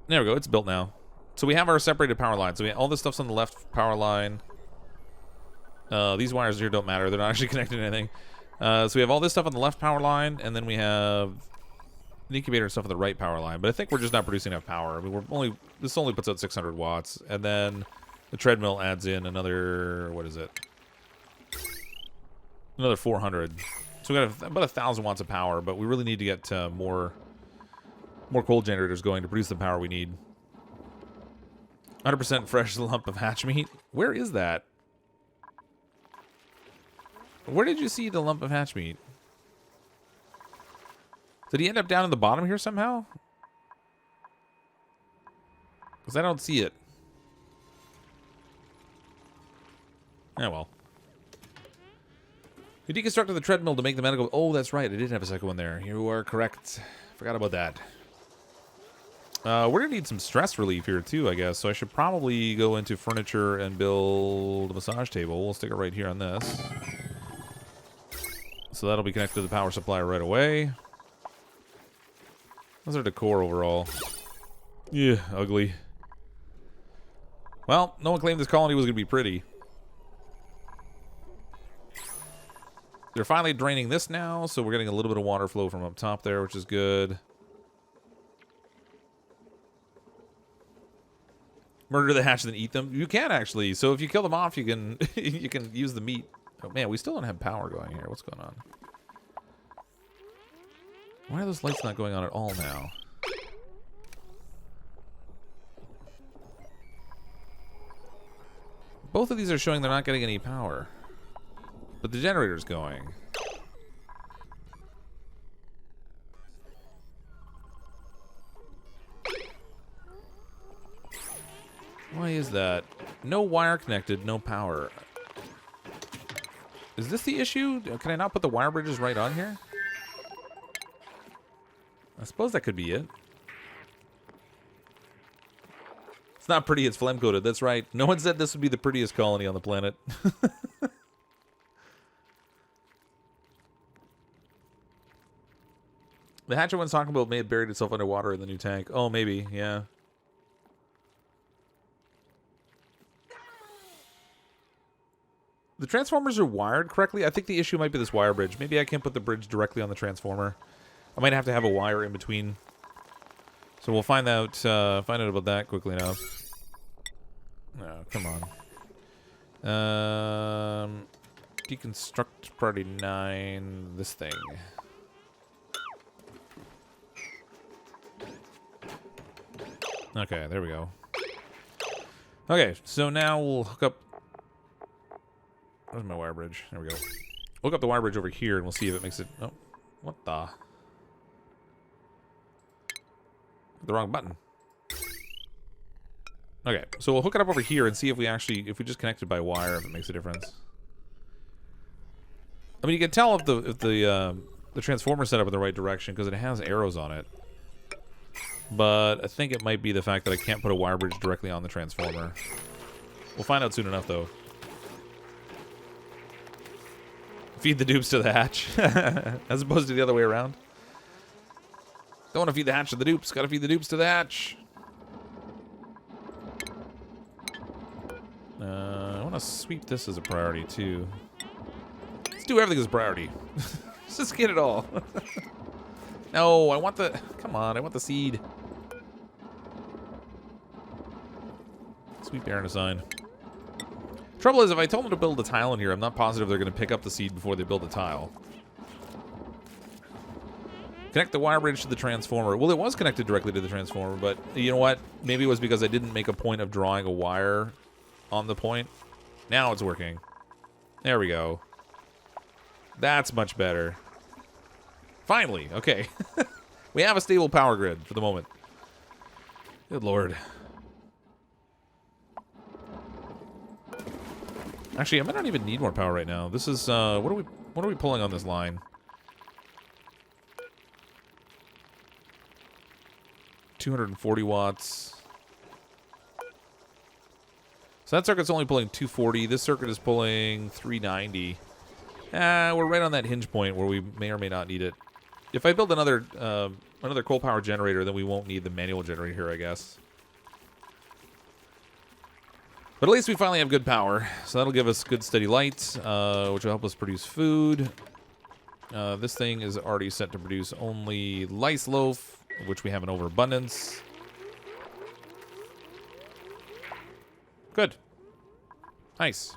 There we go. It's built now. So we have our separated power line. So all this stuff's on the left power line. These wires here don't matter. They're not actually connected to anything. So we have all this stuff on the left power line, and then we have an incubator stuff on the right power line. But I think we're just not producing enough power. I mean, this only puts out 600 watts, and then the treadmill adds in another, what is it? Another 400. So we got about 1,000 watts of power, but we really need to get more coal generators going to produce the power we need. 100% fresh lump of hatch meat. Where is that? Where did you see the lump of hatch meat? Did he end up down in the bottom here somehow? Because I don't see it. Oh, well. You deconstructed the treadmill to make the medical... Oh, that's right. I did have a second one there. You are correct. Forgot about that. We're going to need some stress relief here, too, I guess. So I should probably go into furniture and build a massage table. We'll stick it right here on this. So that'll be connected to the power supply right away. How's our decor overall? Yeah, ugly. Well, no one claimed this colony was going to be pretty. They're finally draining this now, so we're getting a little bit of water flow from up top there, which is good. Murder the hatch and then eat them. You can actually. So if you kill them off, you can you can use the meat. Oh man, we still don't have power going here. What's going on? Why are those lights not going on at all now? Both of these are showing they're not getting any power. But the generator's going. Why is that? No wire connected, no power. Is this the issue? Can I not put the wire bridges right on here? I suppose that could be it. It's not pretty, it's phlegm coated. That's right. No one said this would be the prettiest colony on the planet. The hatch I was talking about may have buried itself underwater in the new tank. Oh, maybe, yeah. The transformers are wired correctly. I think the issue might be this wire bridge. Maybe I can't put the bridge directly on the transformer. I might have to have a wire in between. So we'll find out about that quickly enough. Oh, come on. Deconstruct priority 9. This thing. Okay, there we go. Okay, so now we'll hook up... Where's my wire bridge? There we go. Hook up the wire bridge over here, and we'll see if it makes it... Oh, what the... The wrong button. Okay, so we'll hook it up over here and see if we just connect it by wire, if it makes a difference. I mean, you can tell if the transformer's set up in the right direction because it has arrows on it. But I think it might be the fact that I can't put a wire bridge directly on the transformer. We'll find out soon enough, though. Feed the dupes to the hatch, as opposed to the other way around. Don't want to feed the hatch to the dupes. Got to feed the dupes to the hatch. I want to sweep this as a priority, too. Let's do everything as a priority. Let's just get it all. No, I want the... Come on, I want the seed. Sweep Aaron assign. Trouble is, if I told them to build a tile in here, I'm not positive they're going to pick up the seed before they build the tile. Connect the wire bridge to the transformer. Well, it was connected directly to the transformer, but you know what? Maybe it was because I didn't make a point of drawing a wire on the point. Now it's working. There we go. That's much better. Finally, okay. We have a stable power grid for the moment. Good lord. Actually, I might not even need more power right now. This is what are we pulling on this line? 240 watts. So that circuit's only pulling 240. This circuit is pulling 390. We're right on that hinge point where we may or may not need it. If I build another coal power generator, then we won't need the manual generator here, I guess. But at least we finally have good power, so that'll give us good steady light, which will help us produce food. This thing is already set to produce only lice loaf, which we have an overabundance. Good. Nice.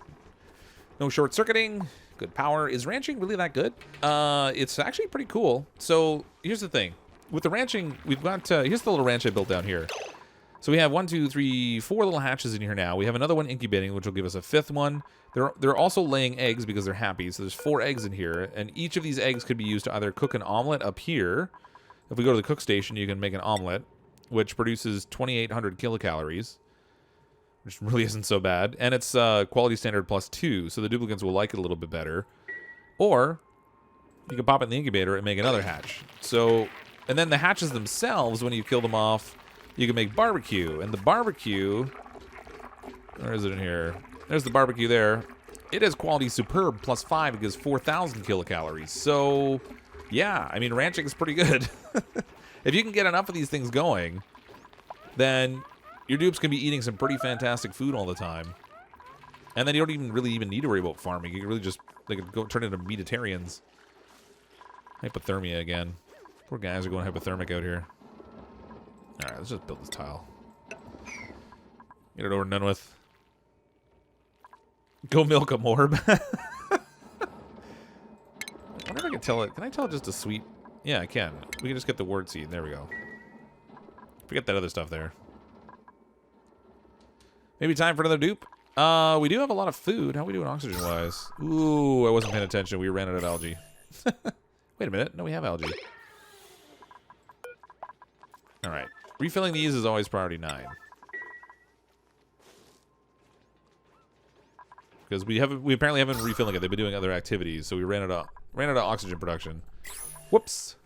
No short circuiting. Good power. Is ranching really that good? It's actually pretty cool. So here's the thing. With the ranching, we've got, here's the little ranch I built down here. So we have 1, 2, 3, 4 little hatches in here now. We have another one incubating, which will give us a 5th one. They're also laying eggs because they're happy. So there's 4 eggs in here. And each of these eggs could be used to either cook an omelet up here. If we go to the cook station, you can make an omelet, which produces 2,800 kilocalories, which really isn't so bad. And it's quality standard +2, so the duplicants will like it a little bit better. Or you can pop it in the incubator and make another hatch. So, and then the hatches themselves, when you kill them off, you can make barbecue. And the barbecue, where is it in here? There's the barbecue there. It is quality superb +5. It gives 4,000 kilocalories. So, yeah, I mean, ranching is pretty good. If you can get enough of these things going, then your dupes can be eating some pretty fantastic food all the time. And then you don't even really need to worry about farming. You can really just, they could go turn into meatitarians. Hypothermia again. Poor guys are going hypothermic out here. Alright, let's just build this tile. Get it over and done with. Go milk a morb. I wonder if I can tell it. Can I tell it just to sweep? Yeah, I can. We can just get the word seed. There we go. Forget that other stuff there. Maybe time for another dupe? We do have a lot of food. How are we doing oxygen-wise? Ooh, I wasn't paying attention. We ran out of algae. Wait a minute. No, we have algae. Alright. Refilling these is always priority 9. Because we apparently haven't been refilling it. They've been doing other activities, so we ran out of oxygen production. Whoops.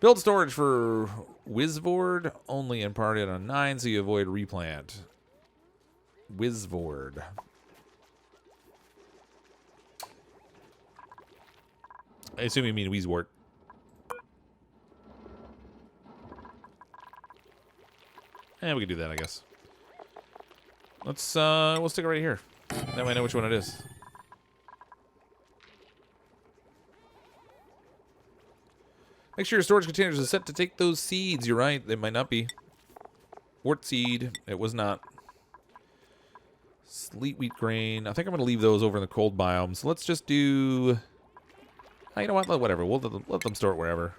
Build storage for Wizvord, only in priority on 9, so you avoid replant. Wizvord. I assume you mean Weezwort. And we can do that, I guess. Let's, we'll stick it right here. That way I know which one it is. Make sure your storage containers are set to take those seeds. You're right, they might not be. Wart seed, it was not. Sleet wheat grain. I think I'm going to leave those over in the cold biome. So let's just do... Oh, you know what? Whatever. We'll let them store it wherever.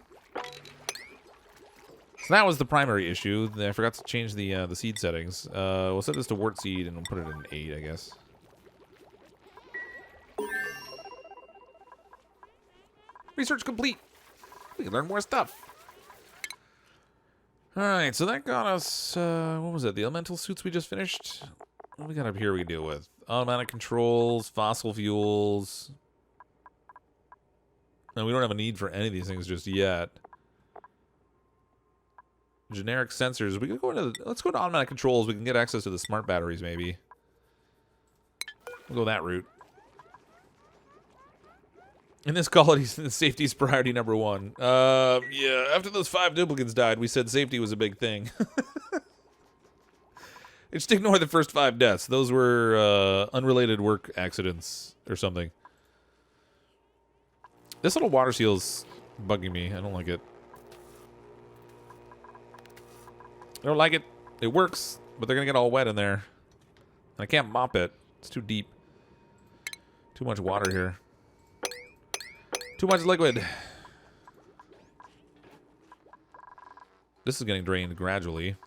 So that was the primary issue. I forgot to change the seed settings. We'll set this to wart seed and we'll put it in 8, I guess. Research complete. We can learn more stuff. Alright, so that got us... what was it? The elemental suits we just finished? What we got up here we can deal with? Automatic controls, fossil fuels. No, we don't have a need for any of these things just yet. Generic sensors. We could go into let's go to automatic controls. We can get access to the smart batteries, maybe. We'll go that route. In this quality, safety is priority number 1. Yeah, after those 5 duplicants died, we said safety was a big thing. Just ignore the first 5 deaths. Those were unrelated work accidents or something. This little water seal's bugging me. I don't like it. I don't like it. It works, but they're going to get all wet in there. I can't mop it. It's too deep. Too much water here. Too much liquid. This is getting drained gradually.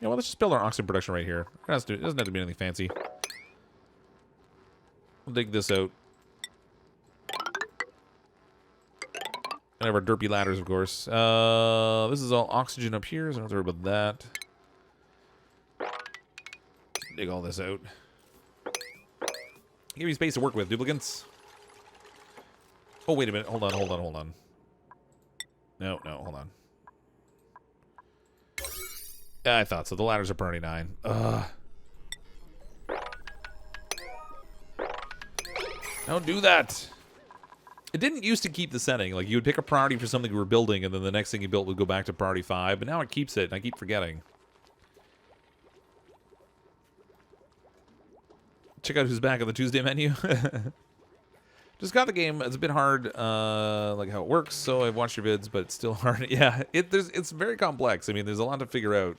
Yeah, well, let's just build our oxygen production right here. It doesn't have to be anything fancy. We'll dig this out. And have our derpy ladders, of course. This is all oxygen up here, so I don't have to worry about that. Dig all this out. Give me space to work with, duplicants. Oh, wait a minute. Hold on. No, hold on. Yeah, I thought so. The ladders are priority 9. Ugh. Don't do that. It didn't used to keep the setting. Like, you would pick a priority for something you were building, and then the next thing you built would go back to priority 5. But now it keeps it, and I keep forgetting. Check out who's back on the Tuesday menu. Just got the game. It's a bit hard, like how it works. So I've watched your vids, but it's still hard. Yeah, it's very complex. I mean, there's a lot to figure out.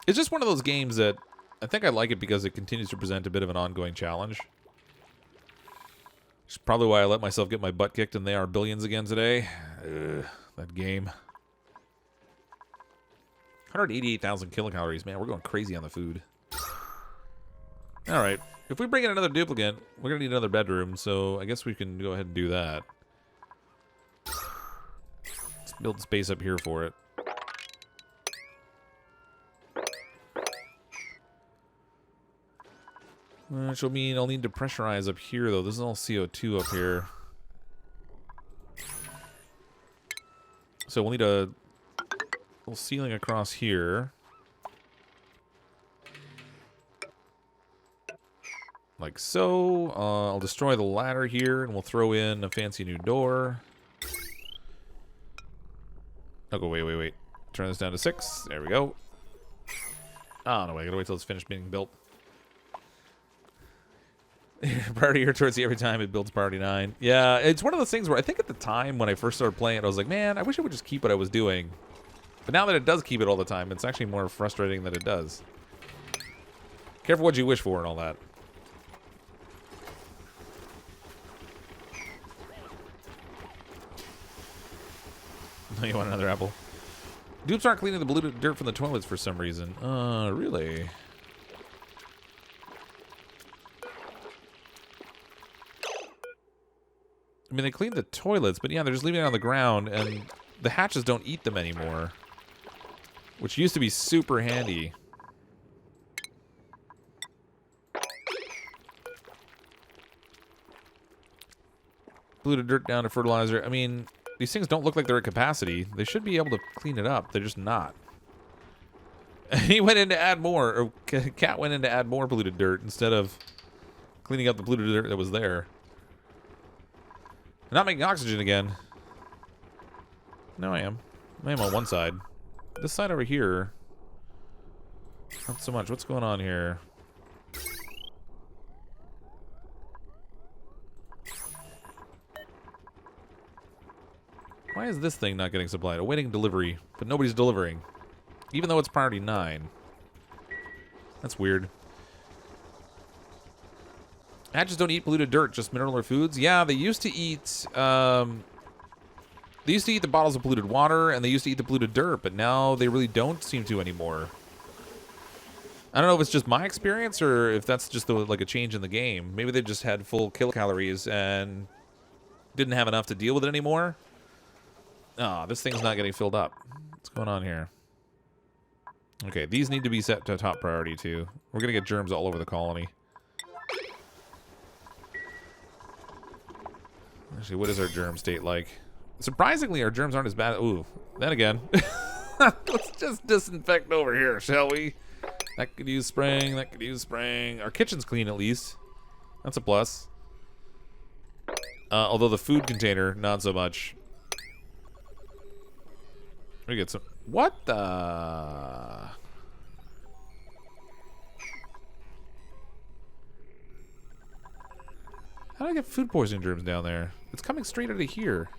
It's just one of those games that I think I like it because it continues to present a bit of an ongoing challenge. Which is probably why I let myself get my butt kicked and they are billions again today. Ugh, that game. 188,000 kilocalories. Man, we're going crazy on the food. Alright. If we bring in another duplicant, we're going to need another bedroom, so I guess we can go ahead and do that. Let's build space up here for it. Which will mean I'll need to pressurize up here, though. This is all CO2 up here. So we'll need a little ceiling across here. Like so. I'll destroy the ladder here, and we'll throw in a fancy new door. Oh, go, wait. Turn this down to 6. There we go. Oh, no, I gotta wait till it's finished being built. Priority here towards you every time it builds priority 9. Yeah, it's one of those things where I think at the time when I first started playing it, I was like, man, I wish I would just keep what I was doing. But now that it does keep it all the time, it's actually more frustrating that it does. Careful what you wish for and all that. No, you want another apple. Dupes aren't cleaning the polluted dirt from the toilets for some reason. Really? I mean, they cleaned the toilets, but yeah, they're just leaving it on the ground, and the hatches don't eat them anymore. Which used to be super handy. Polluted dirt down to fertilizer. I mean, these things don't look like they're at capacity. They should be able to clean it up. They're just not. He went in to add more, or Cat went in to add more polluted dirt instead of cleaning up the polluted dirt that was there. I'm not making oxygen again. No, I am. I am on one side. This side over here, not so much. What's going on here? Why is this thing not getting supplied? Awaiting delivery, but nobody's delivering. Even though it's priority 9. That's weird. Hatches don't eat polluted dirt, just mineral or foods. Yeah, they used to eat. They used to eat the bottles of polluted water, and they used to eat the polluted dirt, but now they really don't seem to anymore. I don't know if it's just my experience or if that's just like a change in the game. Maybe they just had full kilocalories and didn't have enough to deal with it anymore. Ah, this thing's not getting filled up. What's going on here? Okay, these need to be set to top priority too. We're gonna get germs all over the colony. Actually, what is our germ state like? Surprisingly, our germs aren't as bad. Ooh, then again. Let's just disinfect over here, shall we? That could use spraying, that could use spraying. Our kitchen's clean at least. That's a plus. Although the food container, not so much. We get some... What the... How do I get food poisoning germs down there? It's coming straight out of here.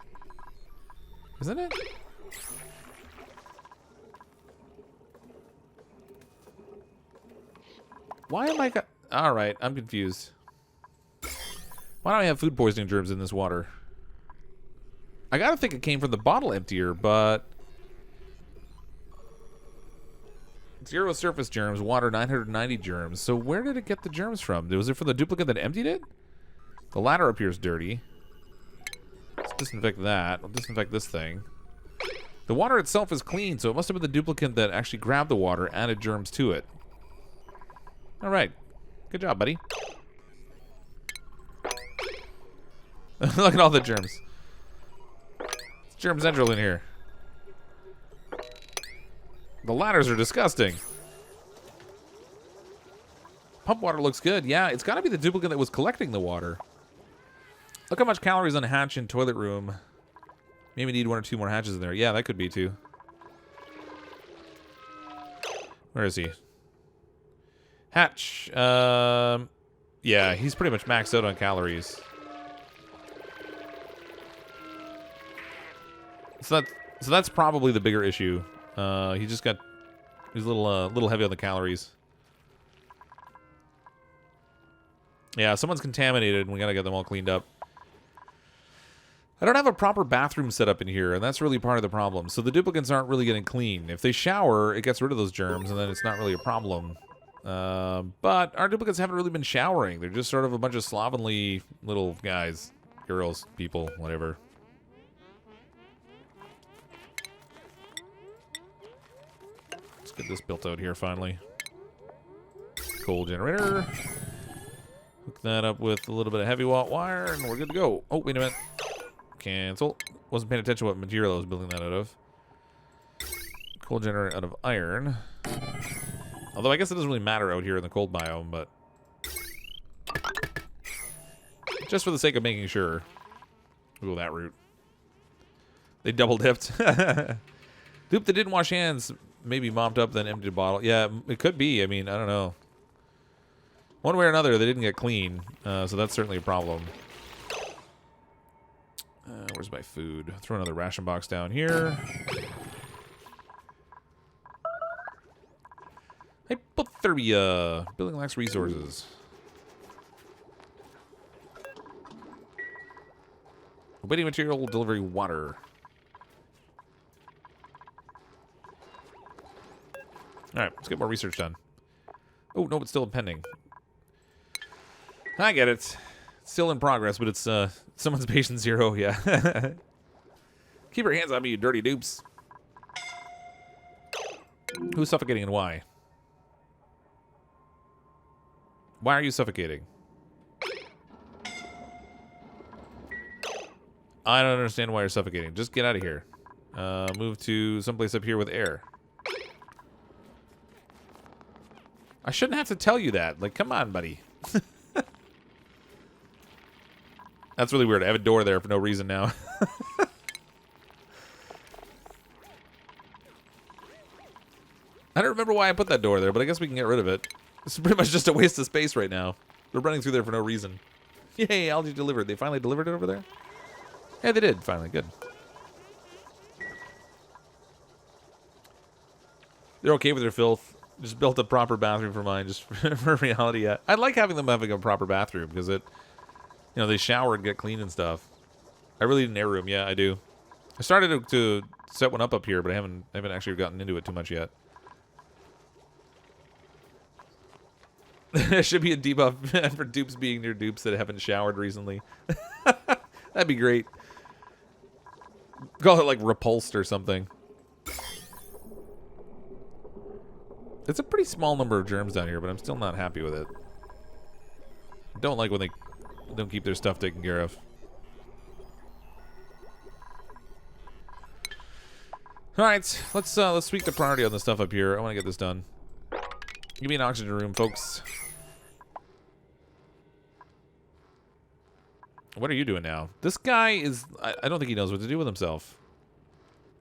Isn't it? Why am I... Alright, I'm confused. Why don't I have food poisoning germs in this water? I gotta think it came from the bottle emptier, but... 0 surface germs, water 990 germs. So where did it get the germs from? Was it from the duplicant that emptied it? The ladder appears dirty. Let's disinfect that. I'll disinfect this thing. The water itself is clean, so it must have been the duplicant that actually grabbed the water, added germs to it. Alright. Good job, buddy. Look at all the germs. It's germ central in here. The ladders are disgusting. Pump water looks good. Yeah, it's got to be the duplicant that was collecting the water. Look how much calories on a hatch in toilet room. Maybe need 1 or 2 more hatches in there. Yeah, that could be too. Where is he? Hatch. Yeah, he's pretty much maxed out on calories. So that's probably the bigger issue. He's a little heavy on the calories. Yeah, someone's contaminated, and we gotta get them all cleaned up. I don't have a proper bathroom set up in here, and that's really part of the problem. So the duplicants aren't really getting clean. If they shower, it gets rid of those germs, and then it's not really a problem. But our duplicates haven't really been showering. They're just sort of a bunch of slovenly little guys, girls, people, whatever. Let's get this built out here finally. Coal generator. Hook that up with a little bit of heavy watt wire, and we're good to go. Oh, wait a minute. Cancel. Wasn't paying attention to what material I was building that out of. Coal generator out of iron. Although I guess it doesn't really matter out here in the cold biome, but just for the sake of making sure. Ooh, that route. They double dipped. Dupe that didn't wash hands, maybe mopped up, then emptied a bottle. Yeah, it could be. I mean, I don't know. One way or another, they didn't get clean, so that's certainly a problem. Where's my food? Throw another ration box down here. Hypothermia. Building lacks resources. Waiting material delivery water. Alright, let's get more research done. Oh, no, it's still pending. I get it. It's still in progress, but it's someone's patient zero, yeah. Keep your hands on me, you dirty dupes. Who's suffocating and why? Why are you suffocating? I don't understand why you're suffocating. Just get out of here. Move to someplace up here with air. I shouldn't have to tell you that. Like, come on, buddy. That's really weird. I have a door there for no reason now. I don't remember why I put that door there, but I guess we can get rid of it. It's pretty much just a waste of space right now. We're running through there for no reason. Yay, algae delivered. They finally delivered it over there? Yeah, they did. Finally. Good. They're okay with their filth. Just built a proper bathroom for mine, just for reality. Yeah. I like having them having a proper bathroom, because it... You know, they shower and get clean and stuff. I really need an air room. Yeah, I do. I started to set one up here, but I haven't actually gotten into it too much yet. There should be a debuff for dupes being near dupes that haven't showered recently. That'd be great. Call it like repulsed or something. It's a pretty small number of germs down here, but I'm still not happy with it. I don't like when they don't keep their stuff taken care of. Alright, let's tweak the priority on the stuff up here. I want to get this done. Give me an oxygen room, folks. What are you doing now? This guy is... I don't think he knows what to do with himself.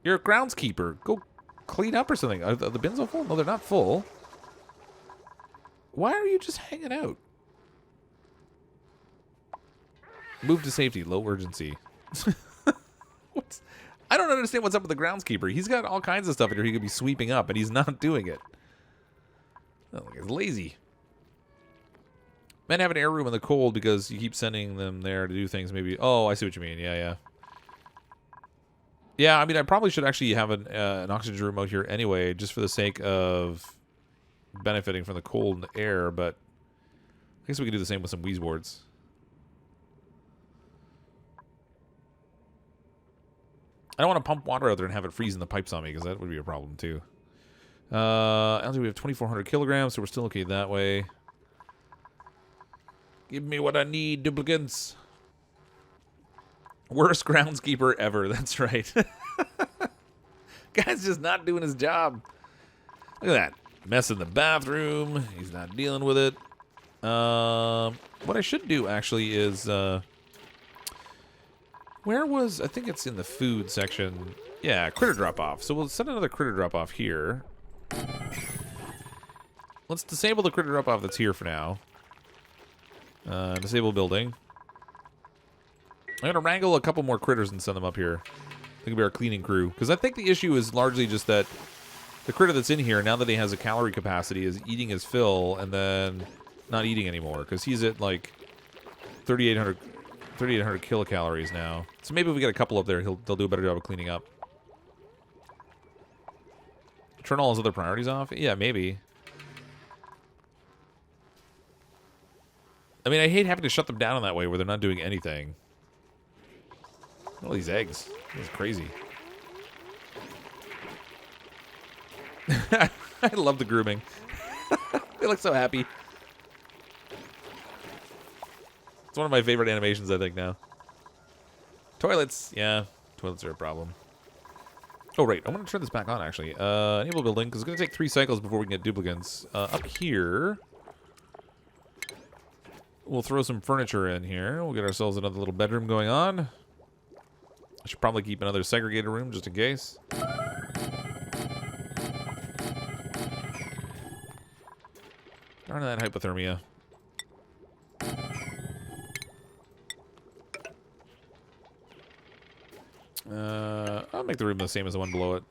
You're a groundskeeper. Go clean up or something. Are the bins all full? No, they're not full. Why are you just hanging out? Move to safety. Low urgency. I don't understand what's up with the groundskeeper. He's got all kinds of stuff in here he could be sweeping up, and he's not doing it. Oh, he's lazy. Men have an air room in the cold because you keep sending them there to do things maybe. Oh, I see what you mean. Yeah, yeah. Yeah, I mean, I probably should actually have an oxygen room out here anyway, just for the sake of benefiting from the cold air, but I guess we could do the same with some wheeze boards. I don't want to pump water out there and have it freeze in the pipes on me, because that would be a problem, too. Algae, we have 2,400 kilograms, so we're still okay that way. Give me what I need, duplicants. Worst groundskeeper ever, that's right. Guy's just not doing his job. Look at that. Mess in the bathroom. He's not dealing with it. What I should do, actually, is... where was... I think it's in the food section. Yeah, critter drop-off. So we'll set another critter drop-off here. Let's disable the critter drop-off that's here for now. Disable building. I'm gonna wrangle a couple more critters and send them up here. They can be our cleaning crew. Because I think the issue is largely just that the critter that's in here, now that he has a calorie capacity, is eating his fill and then not eating anymore. Because he's at like 3,800 kilocalories now. So maybe if we get a couple up there, they'll do a better job of cleaning up. Turn all his other priorities off? Yeah, maybe. I mean, I hate having to shut them down in that way where they're not doing anything. All these eggs. This is crazy. I love the grooming. They look so happy. It's one of my favorite animations, I think, now. Toilets. Yeah, toilets are a problem. Oh, right. I want to turn this back on, actually. Enable building, because it's going to take 3 cycles before we can get duplicants. Up here, we'll throw some furniture in here. We'll get ourselves another little bedroom going on. I should probably keep another segregator room, just in case. Darn that hypothermia. I'll make the room the same as the one below it.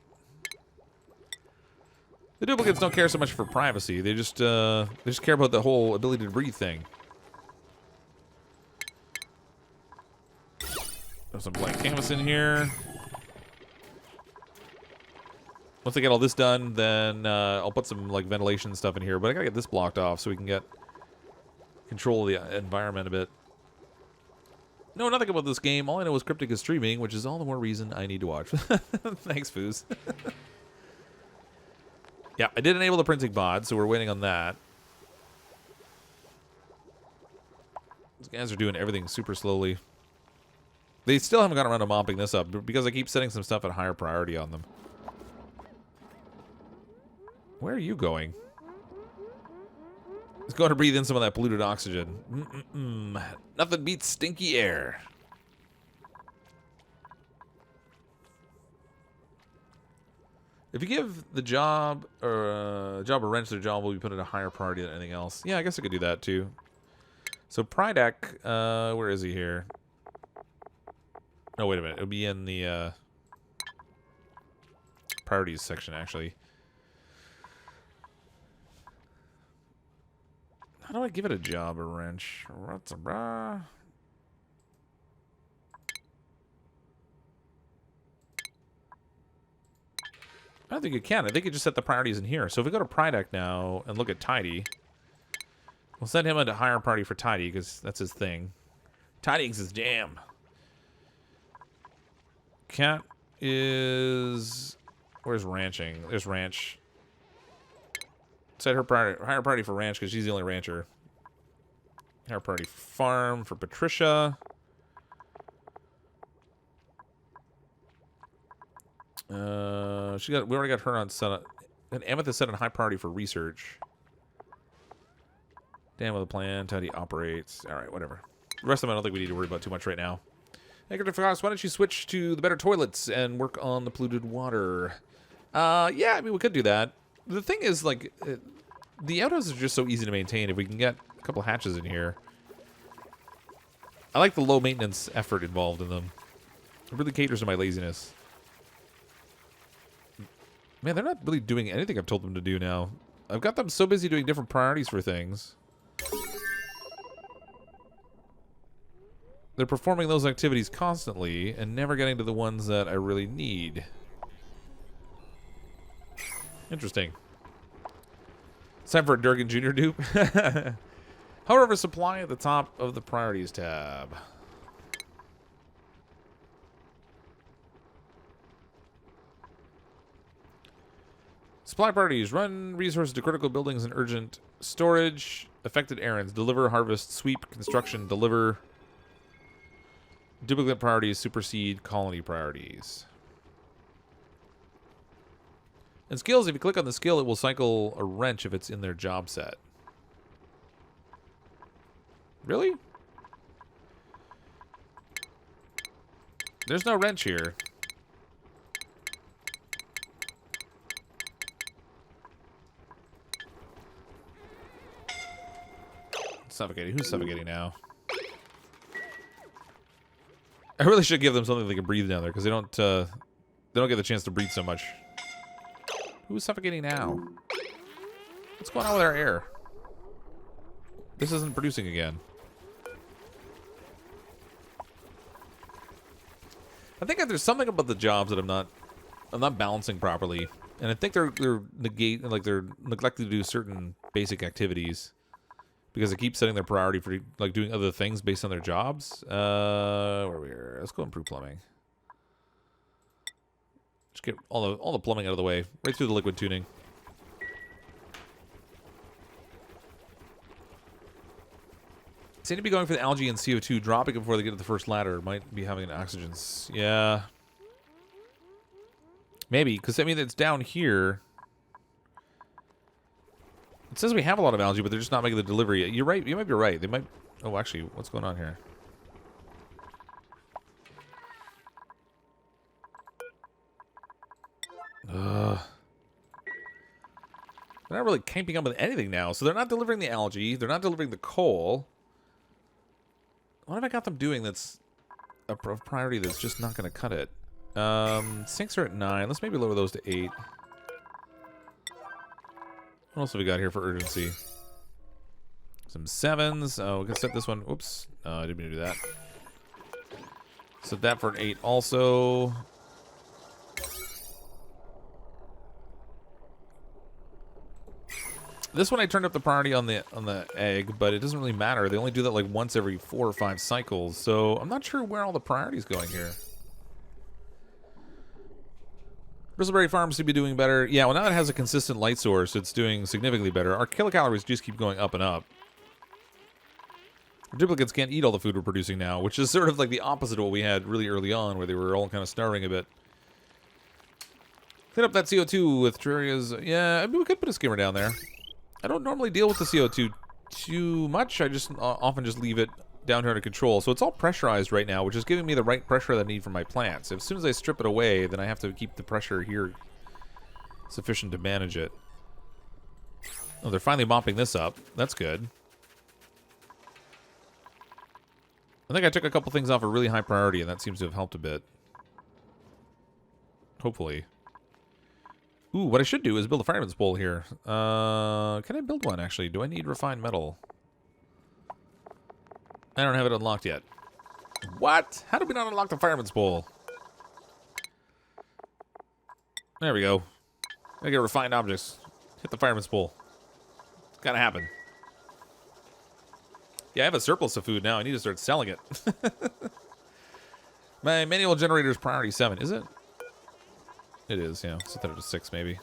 The duplicates don't care so much for privacy. They just care about the whole ability to breathe thing. There's some blank canvas in here. Once I get all this done, then I'll put some like ventilation stuff in here. But I gotta get this blocked off so we can get control of the environment a bit. No, nothing about this game. All I know is Cryptic is streaming, which is all the more reason I need to watch. Thanks, Foos. Yeah, I did enable the printing pod, so we're waiting on that. These guys are doing everything super slowly. They still haven't gotten around to mopping this up because I keep setting some stuff at higher priority on them. Where are you going? Let's go to breathe in some of that polluted oxygen. Nothing beats stinky air. If you give the job or job a wrench, their job will be put at a higher priority than anything else. Yeah, I guess I could do that too. So Prydeck, where is he here? Oh, wait a minute. It'll be in the priorities section, actually. How do I give it a job, a wrench? I don't think you can. I think you just set the priorities in here. So if we go to Prydeck now and look at Tidy, we'll send him into higher priority for Tidy because that's his thing. Tidying's his jam. Cat is... Where's ranching? There's ranch. Set her higher priority for ranch because she's the only rancher. Higher priority for farm for Patricia. We already got her on set. And Amethyst set on high priority for research. Dan with a plan. Tidy operates. All right, whatever. The rest of them I don't think we need to worry about too much right now. Hey, CrypticFox, why don't you switch to the better toilets and work on the polluted water? Yeah, I mean, we could do that. The thing is, like, the outhouses are just so easy to maintain if we can get a couple hatches in here. I like the low maintenance effort involved in them. It really caters to my laziness. Man, they're not really doing anything I've told them to do now. I've got them so busy doing different priorities for things. They're performing those activities constantly and never getting to the ones that I really need. Interesting. It's time for a Durgan Jr. dupe. However, supply at the top of the priorities tab. Supply priorities. Run resources to critical buildings and urgent storage. Affected errands. Deliver, harvest, sweep, construction, deliver. Duplicate priorities supersede colony priorities. And skills, if you click on the skill, it will cycle a wrench if it's in their job set. Really? There's no wrench here. Suffocating. Who's suffocating now? I really should give them something they can breathe down there because they don't get the chance to breathe so much. Who's suffocating now? What's going on with our air? This isn't producing again. I think there's something about the jobs that I'm not balancing properly, and I think they're neglected to do certain basic activities because they keep setting their priority for like doing other things based on their jobs. Where are we here? Let's go improve plumbing. Just get all the plumbing out of the way, right through the liquid tuning. Seem to be going for the algae and CO2, dropping it before they get to the first ladder. Might be having an oxygen. Yeah. Maybe, because I mean, it's down here. It says we have a lot of algae, but they're just not making the delivery. You're right. You might be right. They might... Oh, actually, what's going on here? Ugh. They're not really keeping up with anything now. So they're not delivering the algae. They're not delivering the coal. What have I got them doing that's a priority that's just not going to cut it? Sinks are at 9. Let's maybe lower those to 8. What else have we got here for urgency? Some 7s. Oh, we can set this one. Oops. I didn't mean to do that. Set that for an 8 also. This one I turned up the priority on the egg, but it doesn't really matter. They only do that like once every 4 or 5 cycles, so I'm not sure where all the priority's going here. Bristleberry Farms seem to be doing better. Yeah, well now it has a consistent light source, it's doing significantly better. Our kilocalories just keep going up and up. Our duplicates can't eat all the food we're producing now, which is sort of like the opposite of what we had really early on, where they were all kind of starving a bit. Clean up that CO2 with Terraria's... Yeah, I mean, we could put a skimmer down there. I don't normally deal with the CO2 too much. I just often just leave it down here under control. So it's all pressurized right now, which is giving me the right pressure that I need for my plants. As soon as I strip it away, then I have to keep the pressure here sufficient to manage it. Oh, they're finally mopping this up. That's good. I think I took a couple things off a really high priority, and that seems to have helped a bit. Hopefully. Ooh, what I should do is build a fireman's pole here. Can I build one, actually? Do I need refined metal? I don't have it unlocked yet. What? How did we not unlock the fireman's pole? There we go. I get refined objects. Hit the fireman's pole. It's gotta happen. Yeah, I have a surplus of food now. I need to start selling it. My manual generator is priority 7. Is it? It is, yeah. Set that up to 6, maybe.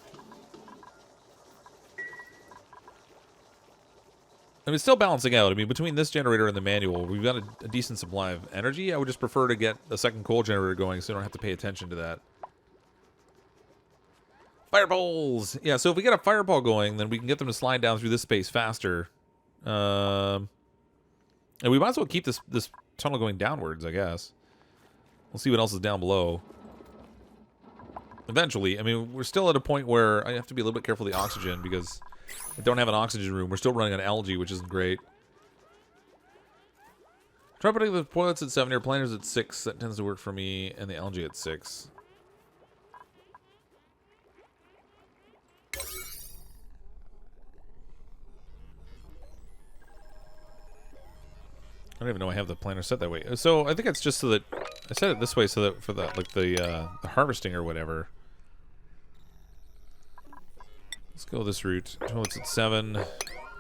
I mean, it's still balancing out. I mean, between this generator and the manual, we've got a decent supply of energy. I would just prefer to get a second coal generator going so I don't have to pay attention to that. Fireballs! Yeah, so if we get a fireball going, then we can get them to slide down through this space faster. And we might as well keep this tunnel going downwards, I guess. We'll see what else is down below. Eventually, I mean, we're still at a point where I have to be a little bit careful of the oxygen because I don't have an oxygen room. We're still running on algae, which isn't great. Try putting the toilets at 7 here, planters at 6. That tends to work for me, and the algae at 6. I don't even know I have the planter set that way. So I think it's just so that I set it this way so that for the like the harvesting or whatever. Let's go this route. Toilets at 7.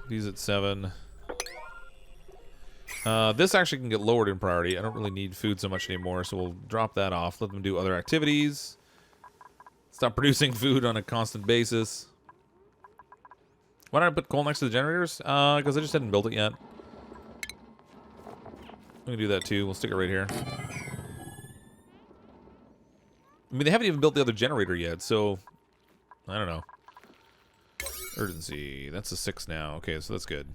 These at 7. This actually can get lowered in priority. I don't really need food so much anymore, so we'll drop that off. Let them do other activities. Stop producing food on a constant basis. Why don't I put coal next to the generators? Because I just hadn't built it yet. We can do that too. We'll stick it right here. I mean, they haven't even built the other generator yet, so I don't know. Urgency. That's a 6 now. Okay, so that's good.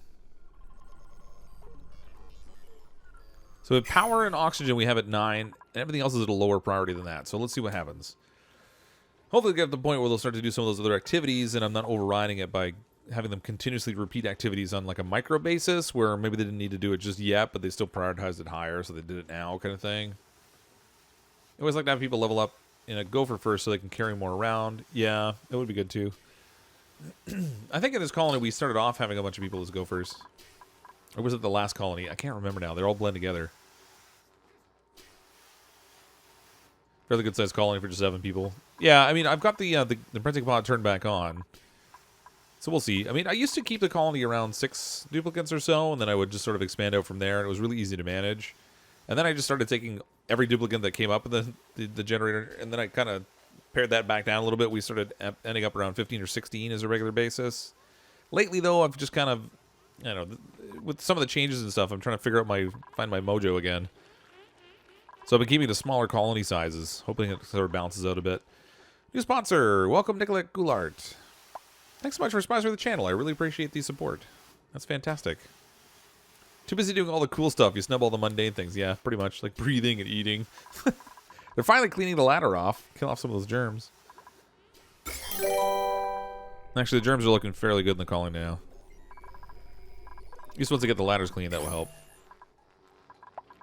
So with power and oxygen, we have at 9, and everything else is at a lower priority than that. So let's see what happens. Hopefully, get to the point where they'll start to do some of those other activities, and I'm not overriding it by having them continuously repeat activities on like a micro basis, where maybe they didn't need to do it just yet, but they still prioritized it higher, so they did it now, kind of thing. I always like to have people level up in a gopher first so they can carry more around. Yeah, it would be good too. I think in this colony we started off having a bunch of people as gophers. Or was it the last colony? I can't remember now. They're all blend together. Fairly good sized colony for just 7 people. Yeah, I mean, I've got the printing pod turned back on. So we'll see. I mean, I used to keep the colony around 6 duplicants or so, and then I would just sort of expand out from there, and it was really easy to manage. And then I just started taking every duplicant that came up in the generator, and then I kind of pared that back down a little bit. We started ending up around 15 or 16 as a regular basis. Lately, though, I've just kind of, I don't know, with some of the changes and stuff, I'm trying to figure out find my mojo again. So I've been keeping the smaller colony sizes, hoping it sort of balances out a bit. New sponsor, welcome Nicolette Goulart. Thanks so much for sponsoring the channel. I really appreciate the support. That's fantastic. Too busy doing all the cool stuff. You snub all the mundane things. Yeah, pretty much. Like breathing and eating. They're finally cleaning the ladder off. Kill off some of those germs. Actually, the germs are looking fairly good in the colony now. Just once I get the ladders clean, that will help.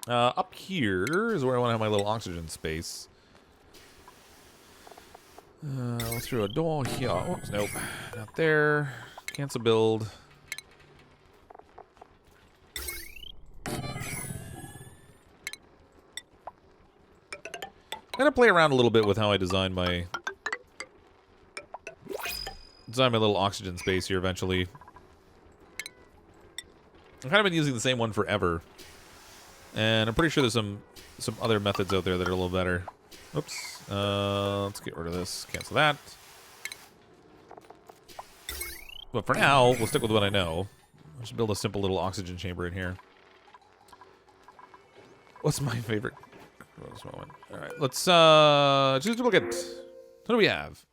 Up here is where I want to have my little oxygen space. Let's throw a door here. Oops, nope. Not there. Cancel build. I'm gonna play around a little bit with how I design my little oxygen space here eventually. I've kind of been using the same one forever. And I'm pretty sure there's some other methods out there that are a little better. Oops. Let's get rid of this. Cancel that. But for now, we'll stick with what I know. I'll just build a simple little oxygen chamber in here. What's my favorite? Alright, let's choose duplicate. What do we have?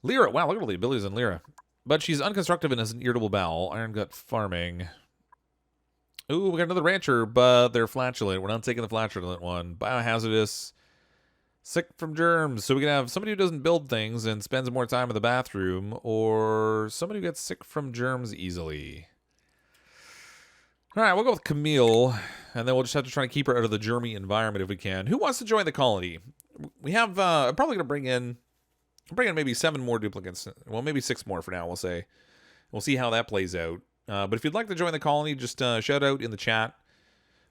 Lyra. Wow, look at all the abilities in Lyra. But she's unconstructive and has an irritable bowel. Iron gut farming. Ooh, we got another rancher, but they're flatulent. We're not taking the flatulent one. Biohazardous. Sick from germs. So we can have somebody who doesn't build things and spends more time in the bathroom, or somebody who gets sick from germs easily. Alright, we'll go with Camille, and then we'll just have to try and keep her out of the germy environment if we can. Who wants to join the colony? We have, I'm probably going to bring in maybe 7 more duplicates. Well, maybe 6 more for now, we'll say. We'll see how that plays out. But if you'd like to join the colony, just shout out in the chat.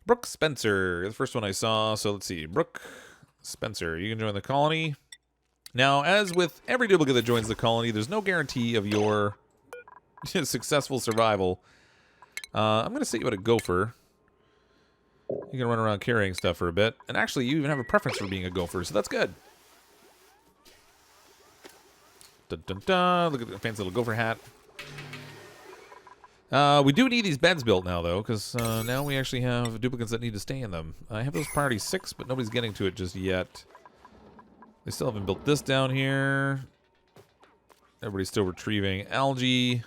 Brooke Spencer, the first one I saw. So let's see. Brooke Spencer, you can join the colony. Now, as with every duplicate that joins the colony, there's no guarantee of your successful survival. I'm going to set you at a gopher. You can run around carrying stuff for a bit. And actually, you even have a preference for being a gopher, so that's good. Dun, dun, dun. Look at the fancy little gopher hat. We do need these beds built now, though, because now we actually have duplicates that need to stay in them. I have those priority 6, but nobody's getting to it just yet. They still haven't built this down here. Everybody's still retrieving algae.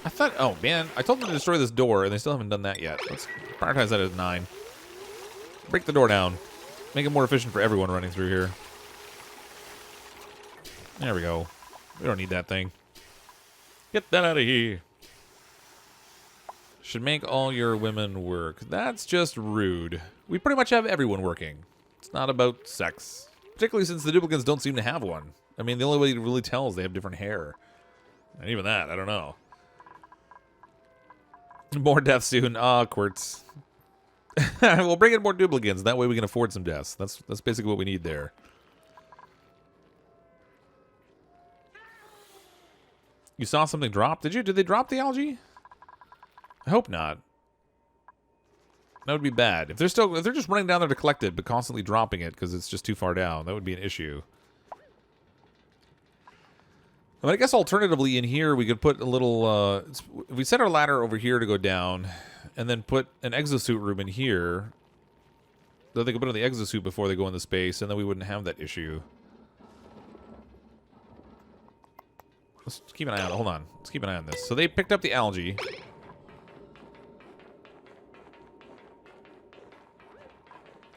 I thought, oh man, I told them to destroy this door, and they still haven't done that yet. Let's prioritize that as 9. Break the door down. Make it more efficient for everyone running through here. There we go. We don't need that thing. Get that out of here. Should make all your women work. That's just rude. We pretty much have everyone working. It's not about sex. Particularly since the duplicants don't seem to have one. I mean, the only way to really tell is they have different hair. And even that, I don't know. More deaths soon. Ah, Quartz. We'll bring in more duplicates. That way we can afford some deaths. That's basically what we need there. You saw something drop? Did you? Did they drop the algae? I hope not. That would be bad. If they're just running down there to collect it, but constantly dropping it because it's just too far down, that would be an issue. I mean, I guess alternatively in here we could put a little. If we set our ladder over here to go down, and then put an exosuit room in here, so they could put on the exosuit before they go into space, and then we wouldn't have that issue. Let's keep an eye on it. Hold on. Let's keep an eye on this. So they picked up the algae.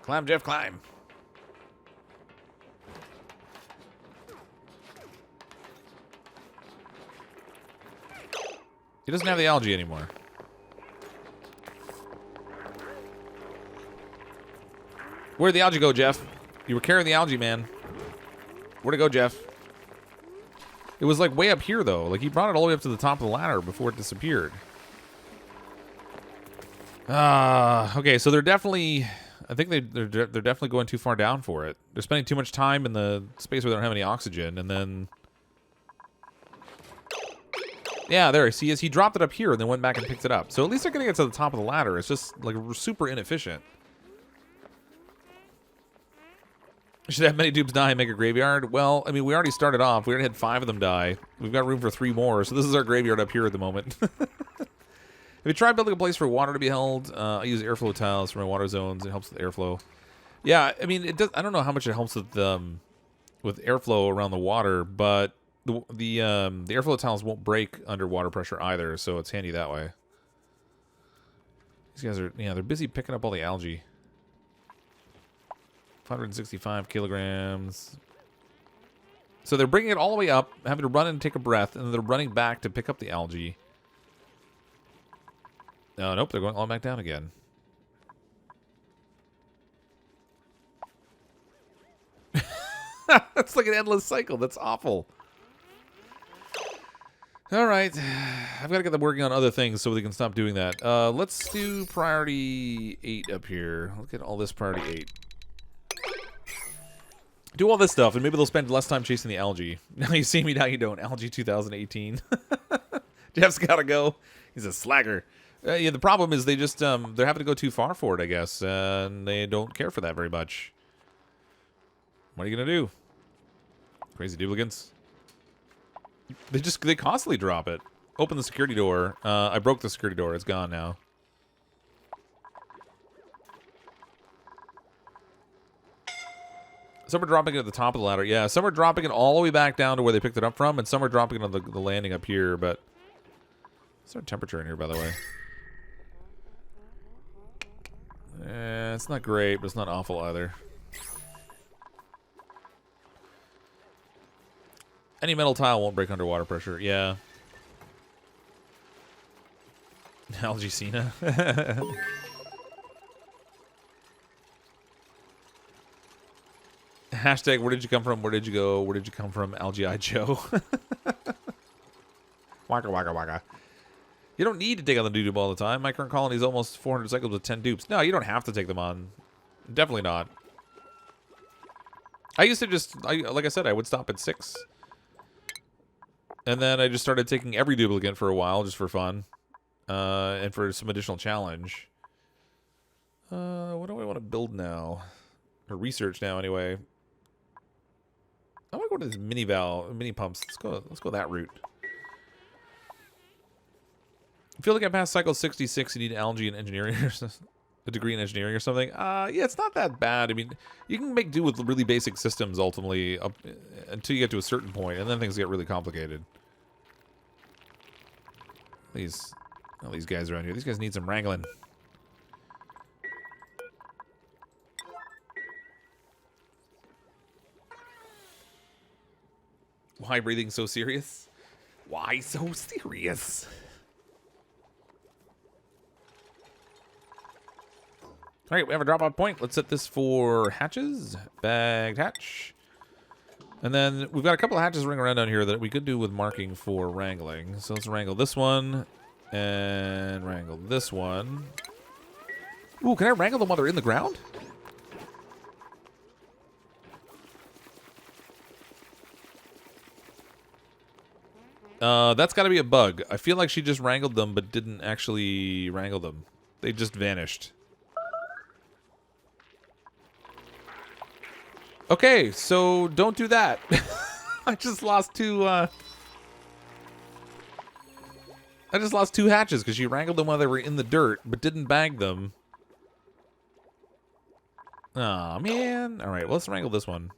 Climb, Jeff, climb. He doesn't have the algae anymore. Where'd the algae go, Jeff? You were carrying the algae, man. Where'd it go, Jeff? It was like way up here, though. Like he brought it all the way up to the top of the ladder before it disappeared. Okay, so they're definitely... I think they're definitely going too far down for it. They're spending too much time in the space where they don't have any oxygen, and then... Yeah, there. See, he dropped it up here and then went back and picked it up. So at least they're getting it to the top of the ladder. It's just, like, super inefficient. Should have many dupes die and make a graveyard? Well, I mean, we already started off. We already had 5 of them die. We've got room for 3 more, so this is our graveyard up here at the moment. If you try building a place for water to be held, I use airflow tiles for my water zones. It helps with airflow. Yeah, I mean, it does. I don't know how much it helps with airflow around the water, but the airflow tiles won't break under water pressure either, so it's handy that way. These guys are, yeah, they're busy picking up all the algae. 565 kilograms. So they're bringing it all the way up, having to run and take a breath, and then they're running back to pick up the algae. No, nope, they're going all back down again. That's like an endless cycle. That's awful. All right. I've got to get them working on other things so they can stop doing that. Let's do priority 8 up here. Look at all this priority 8. Do all this stuff, and maybe they'll spend less time chasing the algae. Now you see me, now you don't. Algae 2018. Jeff's got to go. He's a slacker. Yeah, the problem is they just, they're having to go too far for it, I guess, and they don't care for that very much. What are you going to do? Crazy duplicants. They constantly drop it. Open the security door. I broke the security door. It's gone now. Some are dropping it at the top of the ladder. Yeah, some are dropping it all the way back down to where they picked it up from, and some are dropping it on the landing up here, but... What's our temperature in here, by the way? It's not great, but it's not awful either. Any metal tile won't break under water pressure. Yeah. Algae Cena. Hashtag, where did you come from? Where did you go? Where did you come from? Algae Joe. Waka waka waka. You don't need to take on the dupe all the time. My current colony is almost 400 cycles with 10 dupes. No, you don't have to take them on. Definitely not. I used to just, like I said, I would stop at 6. And then I just started taking every duplicant for a while, just for fun. And for some additional challenge. What do I want to build now? Or research now, anyway. I want to go to this mini pumps. Let's go that route. I feel like I passed cycle 66. You need algae and engineering, or a degree in engineering or something. Yeah, it's not that bad. I mean, you can make do with really basic systems ultimately until you get to a certain point, and then things get really complicated. All these guys around here. These guys need some wrangling. Why breathing so serious? Why so serious? All right, we have a drop-off point. Let's set this for hatches. Bagged hatch. And then we've got a couple of hatches running around down here that we could do with marking for wrangling. So let's wrangle this one and wrangle this one. Ooh, can I wrangle them while they're in the ground? That's got to be a bug. I feel like she just wrangled them but didn't actually wrangle them. They just vanished. Okay, so don't do that. I just lost 2 hatches because she wrangled them while they were in the dirt, but didn't bag them. Aw, man. All right, well, let's wrangle this one.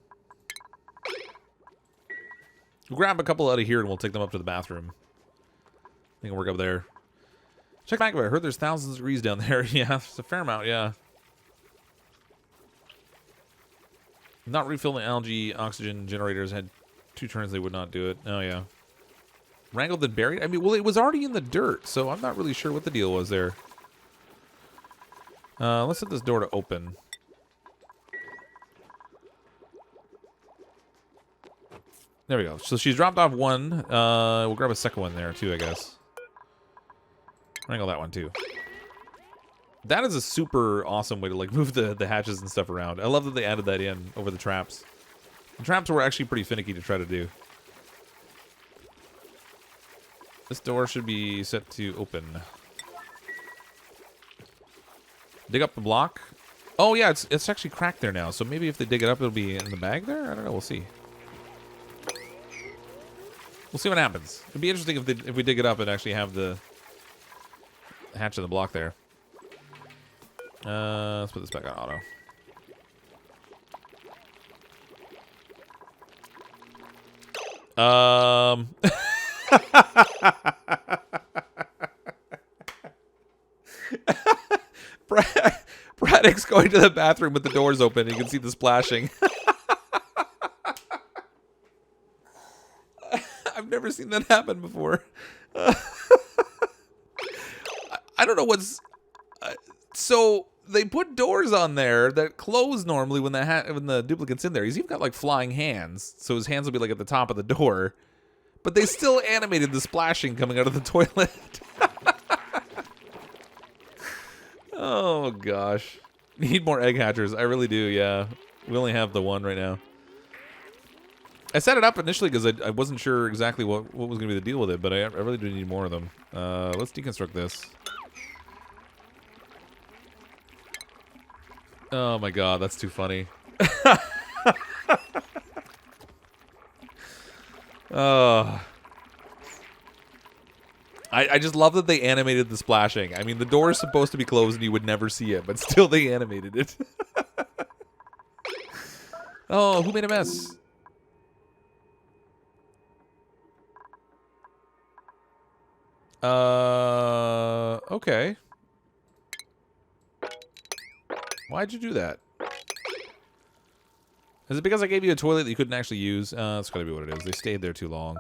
We'll grab a couple out of here and we'll take them up to the bathroom. They can work up there. Check back. I heard there's thousands of degrees down there. Yeah, it's a fair amount, yeah. Not refilling algae oxygen generators had 2 turns they would not do it. Oh, yeah. Wrangled and buried? I mean, well, it was already in the dirt, so I'm not really sure what the deal was there. Let's set this door to open. There we go. So she's dropped off one. We'll grab a second one there, too, I guess. Wrangle that one, too. That is a super awesome way to, like, move the hatches and stuff around. I love that they added that in over the traps. The traps were actually pretty finicky to try to do. This door should be set to open. Dig up the block. Oh, yeah, it's actually cracked there now. So maybe if they dig it up, it'll be in the bag there? I don't know. We'll see. We'll see what happens. It'd be interesting if we dig it up and actually have the hatch in the block there. Let's put this back on auto. Braddock's going to the bathroom with the doors open. You can see the splashing. I've never seen that happen before. I don't know what's... so they put doors on there that close normally when the duplicant's in there. He's even got like flying hands, so his hands will be like at the top of the door. But they still animated the splashing coming out of the toilet. Oh, gosh. Need more egg hatchers. I really do, yeah. We only have the one right now. I set it up initially because I wasn't sure exactly what was going to be the deal with it, but I really do need more of them. Let's deconstruct this. Oh, my God. That's too funny. Oh... I just love that they animated the splashing. I mean, the door is supposed to be closed and you would never see it, but still they animated it. Oh, who made a mess? Okay. Why'd you do that? Is it because I gave you a toilet that you couldn't actually use? That's gotta be what it is. They stayed there too long.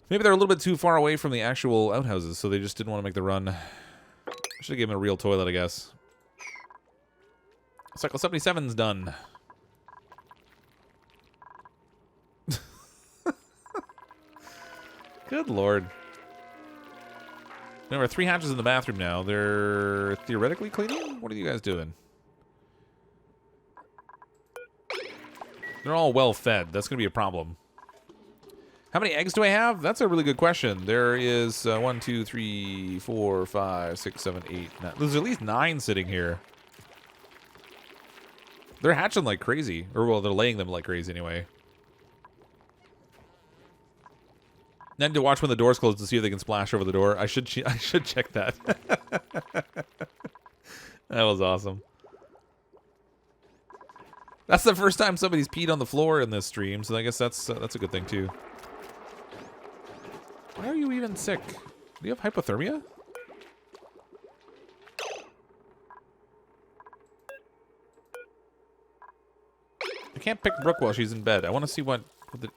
Maybe they're a little bit too far away from the actual outhouses, so they just didn't want to make the run. Should have given him a real toilet, I guess. Cycle 77's done. Good lord. There are 3 hatches in the bathroom now. They're theoretically cleaning? What are you guys doing? They're all well fed. That's going to be a problem. How many eggs do I have? That's a really good question. There is 1, 2, 3, 4, 5, 6, 7, 8, 9. There's at least 9 sitting here. They're hatching like crazy. Or, well, they're laying them like crazy anyway. Then to watch when the doors close to see if they can splash over the door. I should check that. That was awesome. That's the first time somebody's peed on the floor in this stream, so I guess that's a good thing too. Why are you even sick? Do you have hypothermia? I can't pick Brooke while she's in bed. I want to see what the...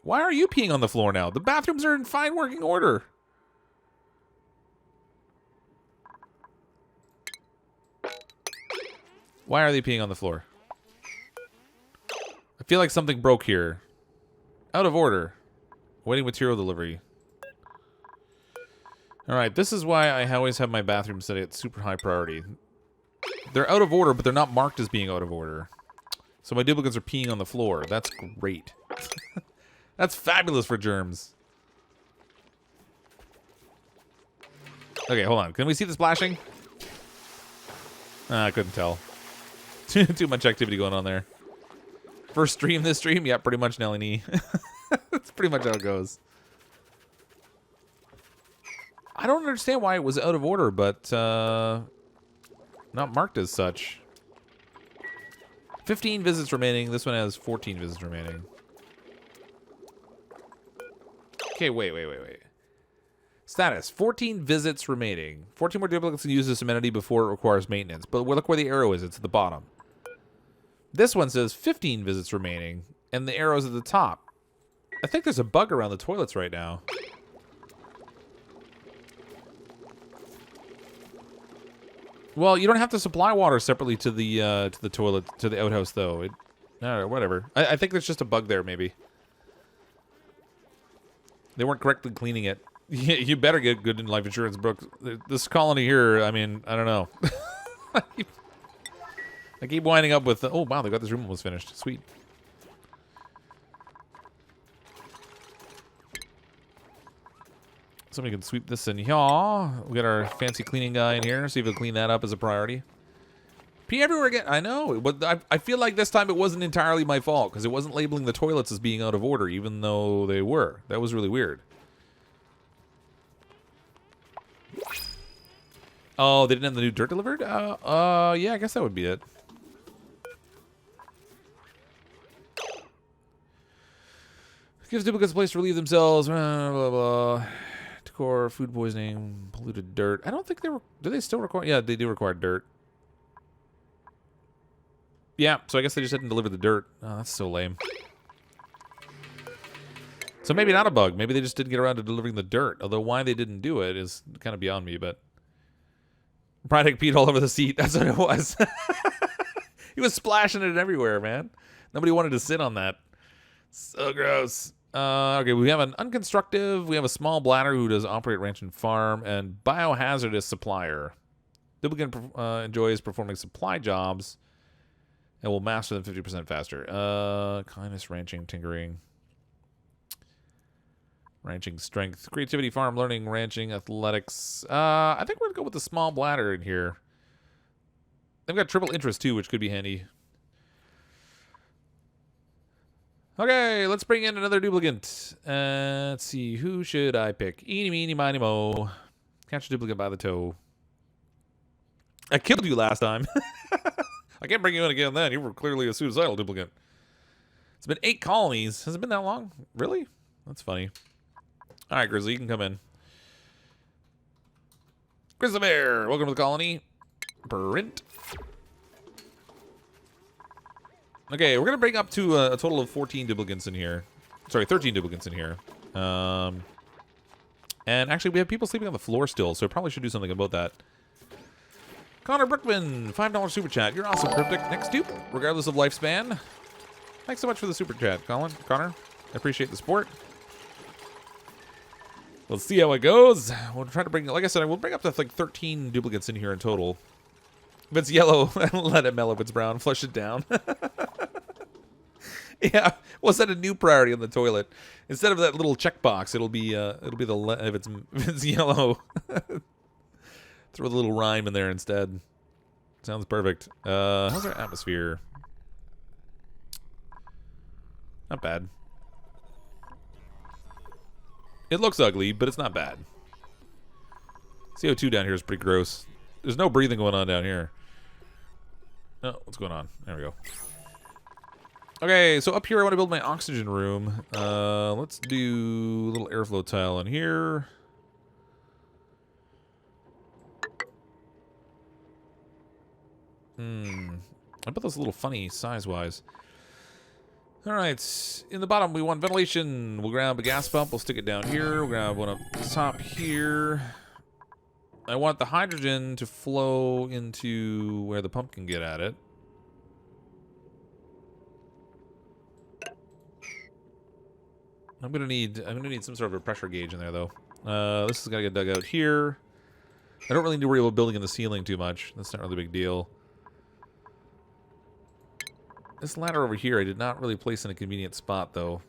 Why are you peeing on the floor now? The bathrooms are in fine working order. Why are they peeing on the floor? I feel like something broke here. Out of order. Waiting material delivery. Alright, this is why I always have my bathroom set at super high priority. They're out of order, but they're not marked as being out of order. So my duplicates are peeing on the floor. That's great. That's fabulous for germs. Okay, hold on. Can we see the splashing? I couldn't tell. Too much activity going on there. First stream this stream? Yeah, pretty much Nelly knee. That's pretty much how it goes. I don't understand why it was out of order, but not marked as such. 15 visits remaining. This one has 14 visits remaining. Okay, wait. Status, 14 visits remaining. 14 more duplicates can use this amenity before it requires maintenance. But look where the arrow is. It's at the bottom. This one says 15 visits remaining, and the arrow's at the top. I think there's a bug around the toilets right now. Well, you don't have to supply water separately to the toilet, to the outhouse, though. I don't know, whatever. I think there's just a bug there, maybe. They weren't correctly cleaning it. You better get good in life insurance, Brooks. This colony here, I mean, I don't know. I keep winding up with... oh, wow, they got this room almost finished. Sweet. Somebody can sweep this in here. We'll get our fancy cleaning guy in here. See if he'll clean that up as a priority. Pee everywhere again. I know, but I feel like this time it wasn't entirely my fault because it wasn't labeling the toilets as being out of order, even though they were. That was really weird. Oh, they didn't have the new dirt delivered? Yeah, I guess that would be it. Gives duplicates a place to relieve themselves. Blah, blah, blah. Decor, food poisoning, polluted dirt. I don't think they were... do they still require... yeah, they do require dirt. Yeah, so I guess they just didn't deliver the dirt. Oh, that's so lame. So maybe not a bug. Maybe they just didn't get around to delivering the dirt. Although why they didn't do it is kind of beyond me, but... Product peed all over the seat. That's what it was. He was splashing it everywhere, man. Nobody wanted to sit on that. So gross. Okay, we have an unconstructive. We have a small bladder who does operate ranch and farm, and biohazardous supplier. Duplicant enjoys performing supply jobs and will master them 50% faster. Kindness, ranching, tinkering. Ranching, strength, creativity, farm, learning, ranching, athletics. I think we're going to go with the small bladder in here. They've got triple interest, too, which could be handy. Okay, let's bring in another duplicant. Let's see, who should I pick? Eeny, meeny, miny, mo. Catch a duplicant by the toe. I killed you last time. I can't bring you in again then. You were clearly a suicidal duplicant. It's been 8 colonies. Has it been that long? Really? That's funny. All right, Grizzly, you can come in. Grizzly Bear, welcome to the colony. Brent. Okay, we're going to bring up to a total of 14 duplicants in here. Sorry, 13 duplicants in here. And actually, we have people sleeping on the floor still, so I probably should do something about that. Connor Brookman, $5 super chat. You're awesome, Cryptic. Next dupe, regardless of lifespan. Thanks so much for the super chat, Connor. I appreciate the support. Let's see how it goes. We'll try to bring, like I said, we'll bring up to like 13 duplicates in here in total. If it's yellow, let it mellow. If it's brown, flush it down. Yeah, we'll set a new priority on the toilet. Instead of that little checkbox, it'll be the if it's yellow. Throw the little rhyme in there instead. Sounds perfect. How's our atmosphere? Not bad. It looks ugly, but it's not bad. CO2 down here is pretty gross. There's no breathing going on down here. Oh, what's going on? There we go. Okay, so up here I want to build my oxygen room. Let's do a little airflow tile in here. I bet that's a little funny size-wise. Alright, in the bottom we want ventilation. We'll grab a gas pump, we'll stick it down here. We'll grab one up top here. I want the hydrogen to flow into where the pump can get at it. I'm gonna need some sort of a pressure gauge in there though. This is gonna get dug out here. I don't really need to worry about building in the ceiling too much. That's not really a big deal. This ladder over here I did not really place in a convenient spot though.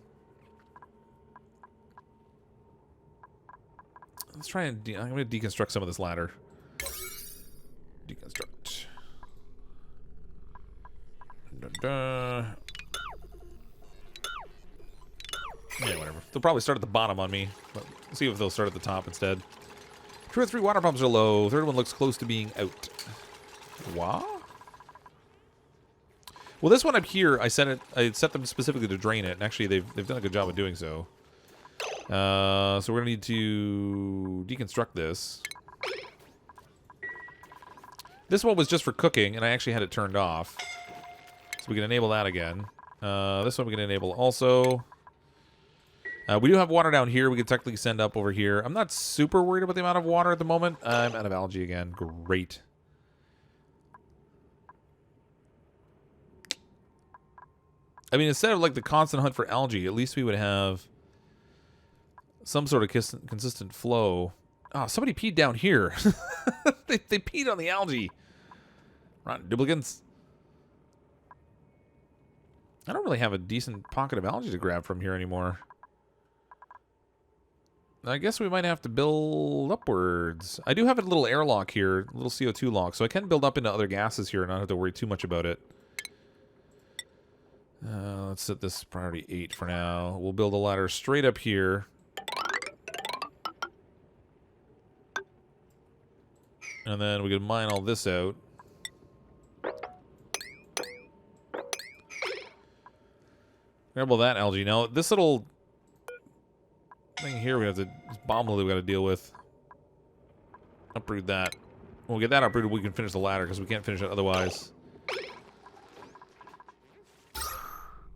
Let's try and I'm going to deconstruct some of this ladder. Deconstruct. Yeah, whatever. They'll probably start at the bottom on me. But let's see if they'll start at the top instead. 2 or 3 water pumps are low. Third one looks close to being out. Wow. Well, this one up here, I set them specifically to drain it, and actually they've done a good job of doing so. So we're gonna need to deconstruct this. This one was just for cooking, and I actually had it turned off. So we can enable that again. This one we can enable also. We do have water down here. We could technically send up over here. I'm not super worried about the amount of water at the moment. I'm out of algae again. Great. I mean, instead of like the constant hunt for algae, at least we would have some sort of consistent flow. Oh, somebody peed down here. they peed on the algae. Rotten duplicants. I don't really have a decent pocket of algae to grab from here anymore. I guess we might have to build upwards. I do have a little airlock here, a little CO2 lock, so I can build up into other gases here and not have to worry too much about it. Let's set this priority 8 for now. We'll build a ladder straight up here. And then we can mine all this out. Grab all that algae. Now, this little thing here we have to... this bomb lily we got to deal with. Uproot that. When we get that uprooted, we can finish the ladder, because we can't finish it otherwise.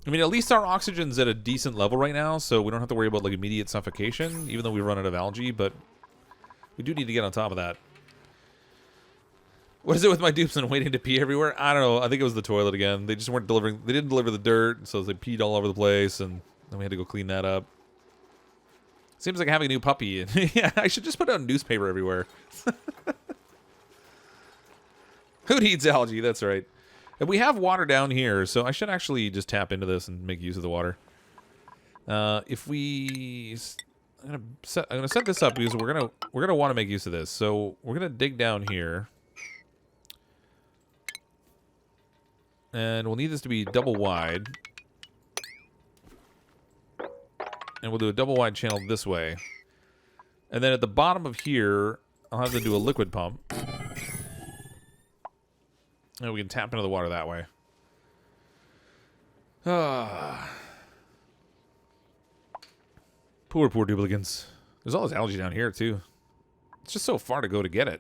I mean, at least our oxygen's at a decent level right now, so we don't have to worry about, like, immediate suffocation, even though we run out of algae, but we do need to get on top of that. What is it with my dupes and waiting to pee everywhere? I don't know. I think it was the toilet again. They just weren't delivering... they didn't deliver the dirt, so they peed all over the place, and then we had to go clean that up. Seems like having a new puppy. Yeah, I should just put out newspaper everywhere. Who needs algae? That's right. And we have water down here, so I should actually just tap into this and make use of the water. If we... I'm gonna set this up because we're gonna want to make use of this. So we're gonna dig down here. And we'll need this to be double wide. And we'll do a double wide channel this way. And then at the bottom of here, I'll have to do a liquid pump. And we can tap into the water that way. Poor duplicants. There's all this algae down here, too. It's just so far to go to get it.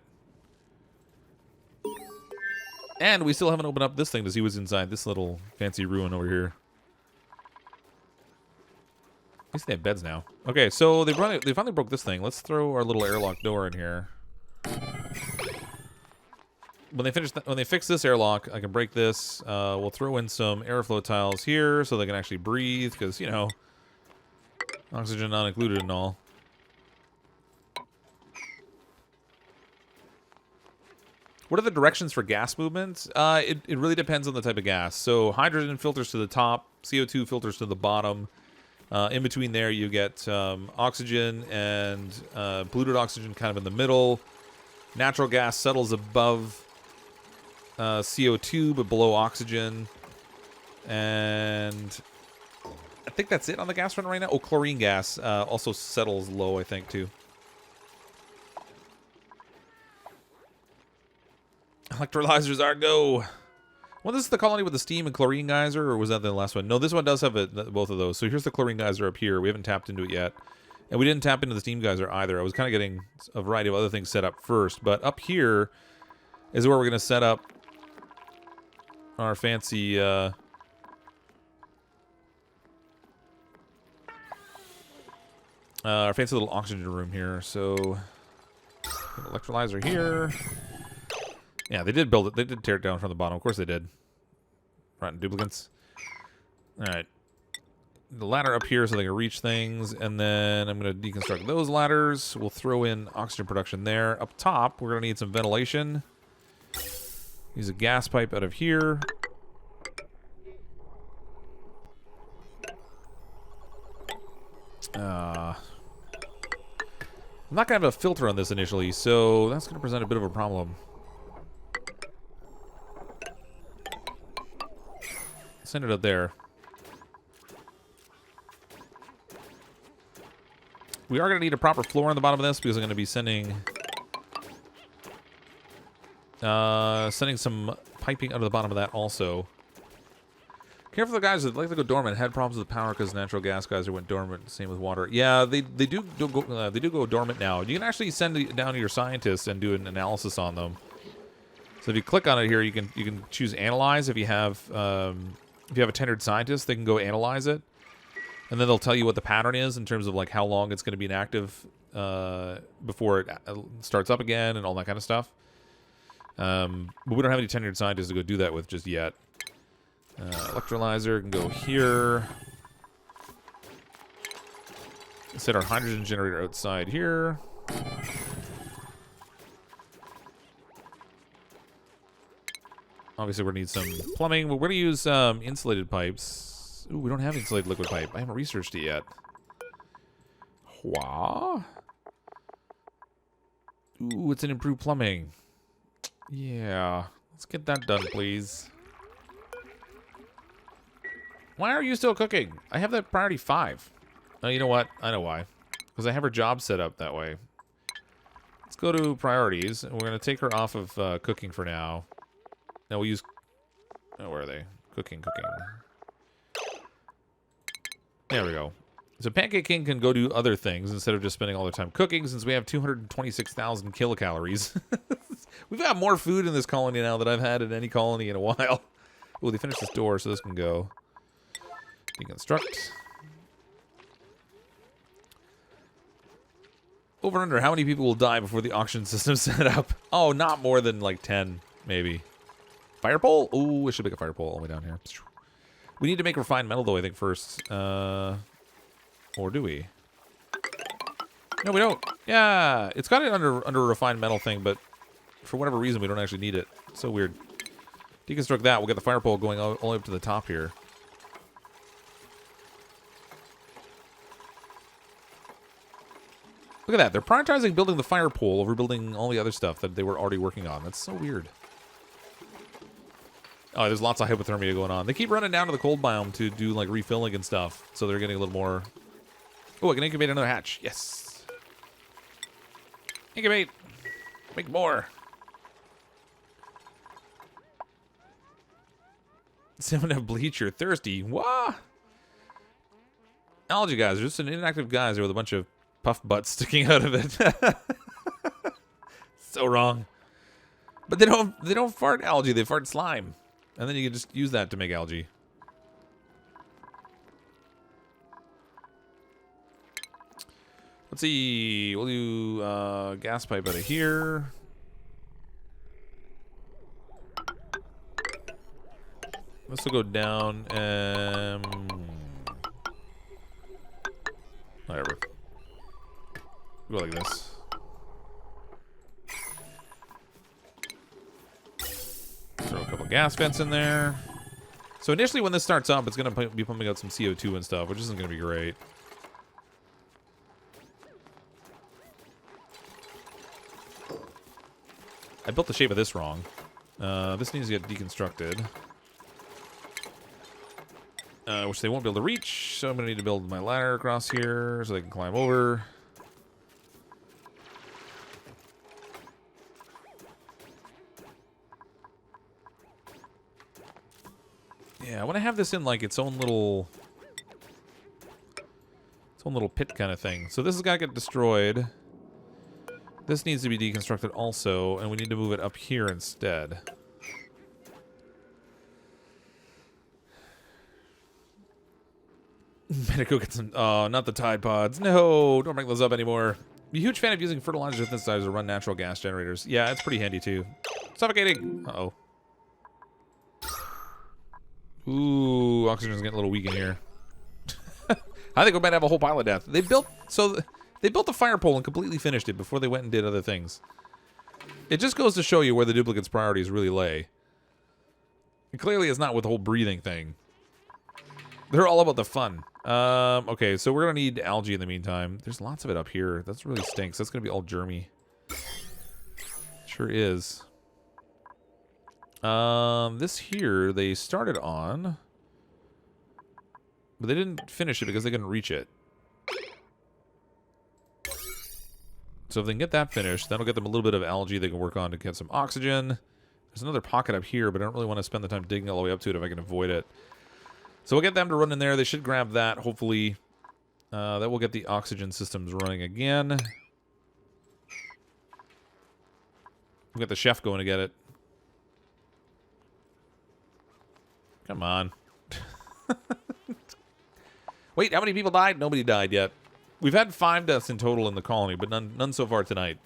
And we still haven't opened up this thing to see what's inside this little fancy ruin over here. At least they have beds now. Okay, so they finally broke this thing. Let's throw our little airlock door in here. When they fix this airlock, I can break this. We'll throw in some airflow tiles here so they can actually breathe, because, you know, oxygen not included and all. What are the directions for gas movements? It really depends on the type of gas. So hydrogen filters to the top, CO2 filters to the bottom. In between there, you get oxygen and polluted oxygen kind of in the middle. Natural gas settles above CO2, but below oxygen. And I think that's it on the gas front right now. Oh, chlorine gas also settles low, I think, too. Electrolyzers are go. Well, this is the colony with the steam and chlorine geyser, or was that the last one? No, this one does have both of those. So here's the chlorine geyser up here. We haven't tapped into it yet. And we didn't tap into the steam geyser either. I was kind of getting a variety of other things set up first. But up here is where we're going to set up our fancy... our fancy little oxygen room here. So, electrolyzer here. Yeah, they did build it. They did tear it down from the bottom. Of course they did. Rotten duplicants. Alright. The ladder up here so they can reach things. And then I'm going to deconstruct those ladders. We'll throw in oxygen production there. Up top, we're going to need some ventilation. Use a gas pipe out of here. I'm not going to have a filter on this initially, so that's going to present a bit of a problem. Send it up there. We are going to need a proper floor on the bottom of this because I'm going to be sending some piping out of the bottom of that also. Careful the guys that like to go dormant. Had problems with power because natural gas geyser went dormant. Same with water. Yeah, they do go dormant now. You can actually send it down to your scientists and do an analysis on them. So if you click on it here, you can choose analyze if you have a tenured scientist. They can go analyze it. And then they'll tell you what the pattern is in terms of like how long it's going to be inactive before it starts up again and all that kind of stuff. But we don't have any tenured scientists to go do that with just yet. Electrolyzer can go here. Set our hydrogen generator outside here. Obviously, we're going to need some plumbing. We're going to use insulated pipes. Ooh, we don't have insulated liquid pipe. I haven't researched it yet. Wha? Ooh, it's an improved plumbing. Yeah. Let's get that done, please. Why are you still cooking? I have that priority 5. Oh, you know what? I know why. Because I have her job set up that way. Let's go to priorities. And we're going to take her off of cooking for now. Now we'll use... Oh, where are they? Cooking. There we go. So Pancake King can go do other things instead of just spending all their time cooking, since we have 226,000 kilocalories. We've got more food in this colony now than I've had in any colony in a while. Oh, they finished this door, so this can go. Deconstruct. Over and under, how many people will die before the auction system's set up? Oh, not more than like 10, maybe. Fire pole? Oh, we should make a fire pole all the way down here. We need to make refined metal, though, I think, first. Or do we? No, we don't. Yeah, it's got it under a refined metal thing, but for whatever reason, we don't actually need it. It's so weird. Deconstruct that. We'll get the fire pole going all the way up to the top here. Look at that. They're prioritizing building the fire pole over building all the other stuff that they were already working on. That's so weird. Oh, there's lots of hypothermia going on. They keep running down to the cold biome to do, like, refilling and stuff. So they're getting a little more... Oh, I can incubate another hatch. Yes. Incubate. Make more. Someone have bleach. You're thirsty. What? Algae guys are just an inactive geyser with a bunch of puff butts sticking out of it. So wrong. But they don't fart algae. They fart slime. And then you can just use that to make algae. Let's see. We'll do gas pipe out of here. This will go down. Whatever. Go like this. Throw a couple gas vents in there. So initially when this starts up, it's going to be pumping out some CO2 and stuff, which isn't going to be great. I built the shape of this wrong. This needs to get deconstructed. Which they won't be able to reach, so I'm going to need to build my ladder across here so they can climb over. Yeah, I want to have this in like its own little pit kind of thing. So this has got to get destroyed. This needs to be deconstructed also, and we need to move it up here instead. Better go get some... Oh, not the Tide Pods. No, don't bring those up anymore. I'm a huge fan of using fertilizer synthesizers to run natural gas generators. Yeah, it's pretty handy too. Suffocating! Uh-oh. Ooh, oxygen's getting a little weak in here. I think we might have a whole pile of death. They built the fire pole and completely finished it before they went and did other things. It just goes to show you where the duplicate's priorities really lay. And clearly it's not with the whole breathing thing. They're all about the fun. Okay, so we're gonna need algae in the meantime. There's lots of it up here. That's really stinks. That's gonna be all germy. Sure is. This here, they started on, but they didn't finish it because they couldn't reach it. So if they can get that finished, that'll get them a little bit of algae they can work on to get some oxygen. There's another pocket up here, but I don't really want to spend the time digging all the way up to it if I can avoid it. So we'll get them to run in there. They should grab that, hopefully. That will get the oxygen systems running again. We'll get the chef going to get it. Come on. Wait, how many people died? Nobody died yet. We've had 5 deaths in total in the colony, but none so far tonight.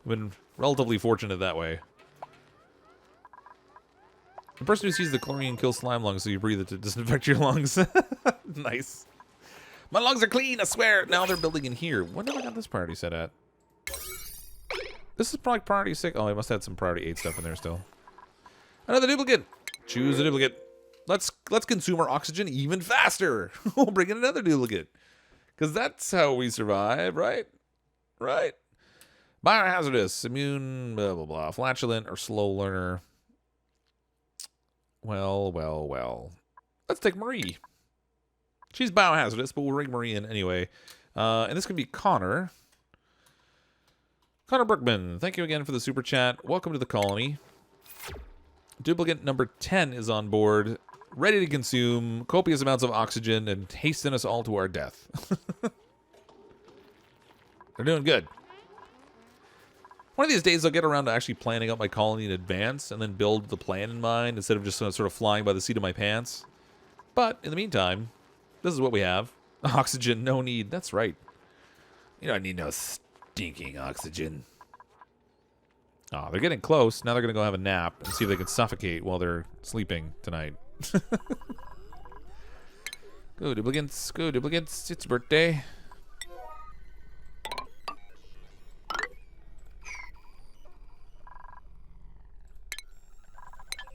We've been relatively fortunate that way. The person who sees the chlorine kills slime lungs, so you breathe it to disinfect your lungs. Nice. My lungs are clean, I swear. Now they're building in here. When did I got this priority set at? This is probably priority 6. Oh, I must have had some priority 8 stuff in there still. Another duplicate. Choose a duplicate. Let's consume our oxygen even faster. We'll bring in another duplicate. Because that's how we survive, right? Right. Biohazardous, immune, blah, blah, blah. Flatulent or slow learner. Well, well, well. Let's take Marie. She's biohazardous, but we'll bring Marie in anyway. And this can be Connor. Connor Brookman, thank you again for the super chat. Welcome to the colony. Duplicate number 10 is on board, ready to consume copious amounts of oxygen and hasten us all to our death. They're doing good. One of these days I'll get around to actually planning out my colony in advance and then build the plan in mind instead of just sort of flying by the seat of my pants. But in the meantime, this is what we have. Oxygen, no need. That's right. You don't need no stinking oxygen. Oh, they're getting close. Now they're going to go have a nap and see if they can suffocate while they're sleeping tonight. Go, duplicants. Go, duplicants. It's birthday.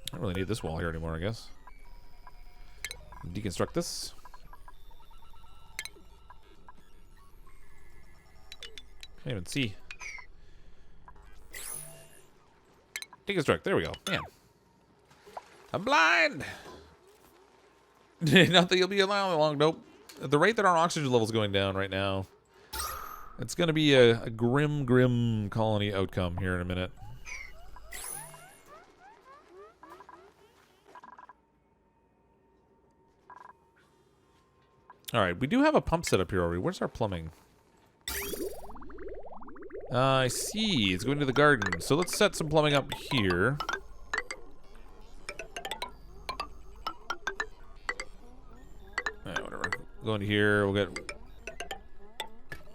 I don't really need this wall here anymore, I guess. Deconstruct this. Can't even see. Deconstruct. There we go. Man. I'm blind! Not that you'll be allowed long. Nope. At the rate that our oxygen level's going down right now, it's going to be a grim colony outcome here in a minute. Alright, we do have a pump set up here already. Where's our plumbing? I see. It's going to the garden. So let's set some plumbing up here. Alright, whatever. Go into here. We'll get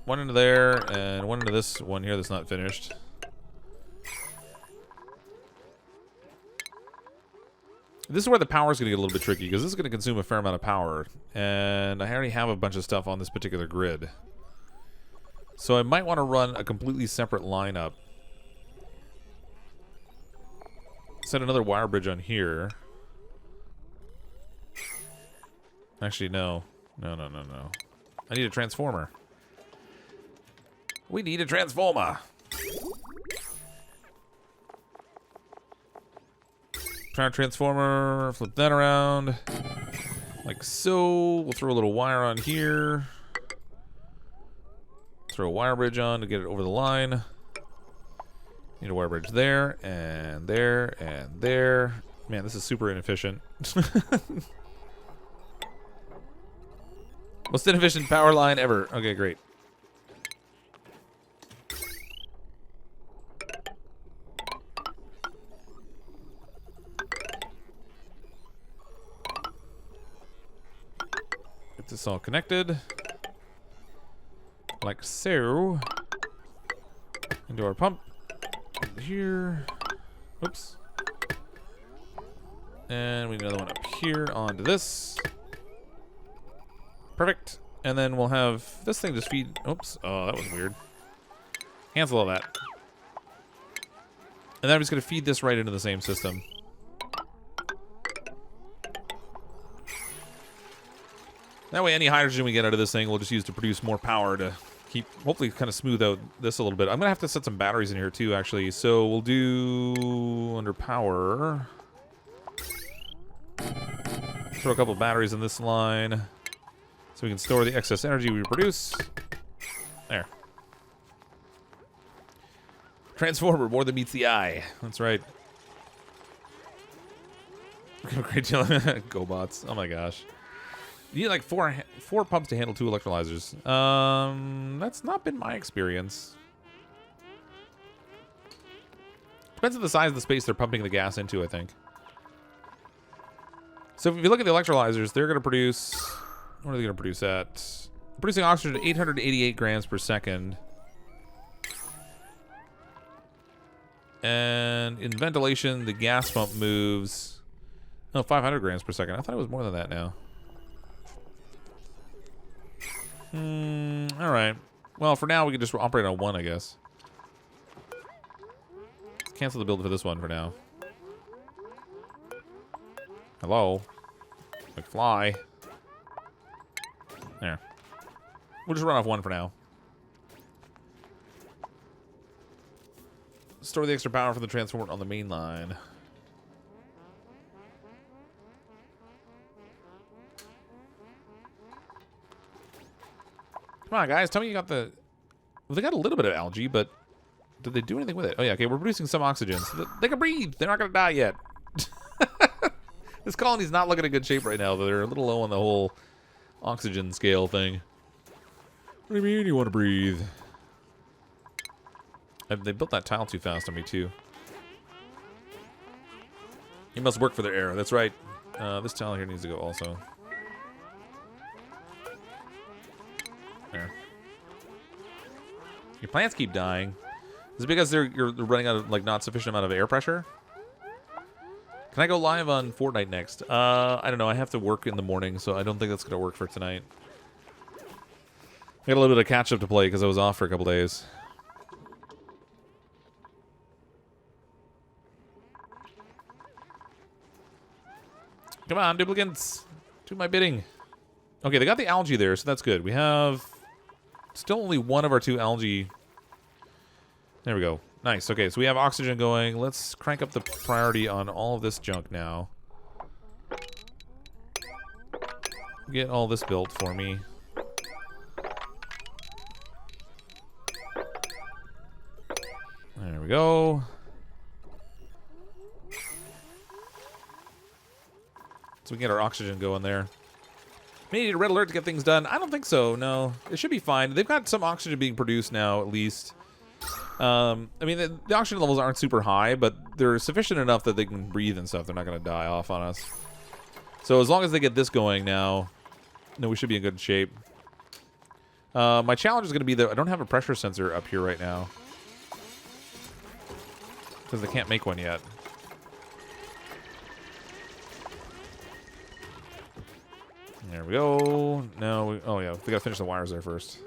one into there and one into this one here that's not finished. This is where the power is going to get a little bit tricky because this is going to consume a fair amount of power. And I already have a bunch of stuff on this particular grid. So I might want to run a completely separate lineup. Set another wire bridge on here. Actually, no. No. I need a transformer. We need a transformer. Try a transformer, flip that around. Like so. We'll throw a little wire on here. Throw a wire bridge on to get it over the line. Need a wire bridge there, and there, and there. Man, this is super inefficient. Most inefficient power line ever. Okay, great. Get this all connected. Like so. Into our pump. Over here. Oops. And we need another one up here onto this. Perfect. And then we'll have this thing just feed. Oops. Oh, that was weird. Cancel all that. And then I'm just going to feed this right into the same system. That way any hydrogen we get out of this thing we'll just use to produce more power to keep, hopefully kind of smooth out this a little bit. I'm going to have to set some batteries in here too, actually. So we'll do under power. Throw a couple batteries in this line so we can store the excess energy we produce. There. Transformer, more than meets the eye. That's right. Great deal. GoBots. Oh my gosh. You need like four pumps to handle 2 electrolyzers. That's not been my experience. Depends on the size of the space they're pumping the gas into, I think. So if you look at the electrolyzers, they're going to produce What are they going to produce at? Producing oxygen at 888 grams per second. And in ventilation, the gas pump moves... Oh, 500 grams per second. I thought it was more than that now. Alright. Well, for now, we can just operate on 1, I guess. Let's cancel the build for this one for now. Hello? McFly. There. We'll just run off 1 for now. Store the extra power for the transport on the main line. Come on, guys. Tell me you got the... Well, they got a little bit of algae, but did they do anything with it? Oh, yeah. Okay, we're producing some oxygen. So they can breathe. They're not going to die yet. This colony's not looking in good shape right now. They're a little low on the whole oxygen scale thing. What do you mean you want to breathe? They built that tile too fast on me, too. You must work for their air. That's right. This tile here needs to go also. There. Your plants keep dying. Is it because you're running out of, like, not sufficient amount of air pressure? Can I go live on Fortnite next? I don't know. I have to work in the morning, so I don't think that's going to work for tonight. I got a little bit of catch-up to play because I was off for a couple days. Come on, duplicants. Do my bidding. Okay, they got the algae there, so that's good. We have still only 1 of our 2 algae. There we go. Nice. Okay, so we have oxygen going. Let's crank up the priority on all of this junk now. Get all this built for me. There we go. So we can get our oxygen going there. May need a red alert to get things done. I don't think so, no. It should be fine. They've got some oxygen being produced now, at least. I mean, the oxygen levels aren't super high, but they're sufficient enough that they can breathe and stuff. They're not going to die off on us. So as long as they get this going now, we should be in good shape. My challenge is going to be that I don't have a pressure sensor up here right now. Because they can't make one yet. There we go. No, oh yeah, we gotta finish the wires there first.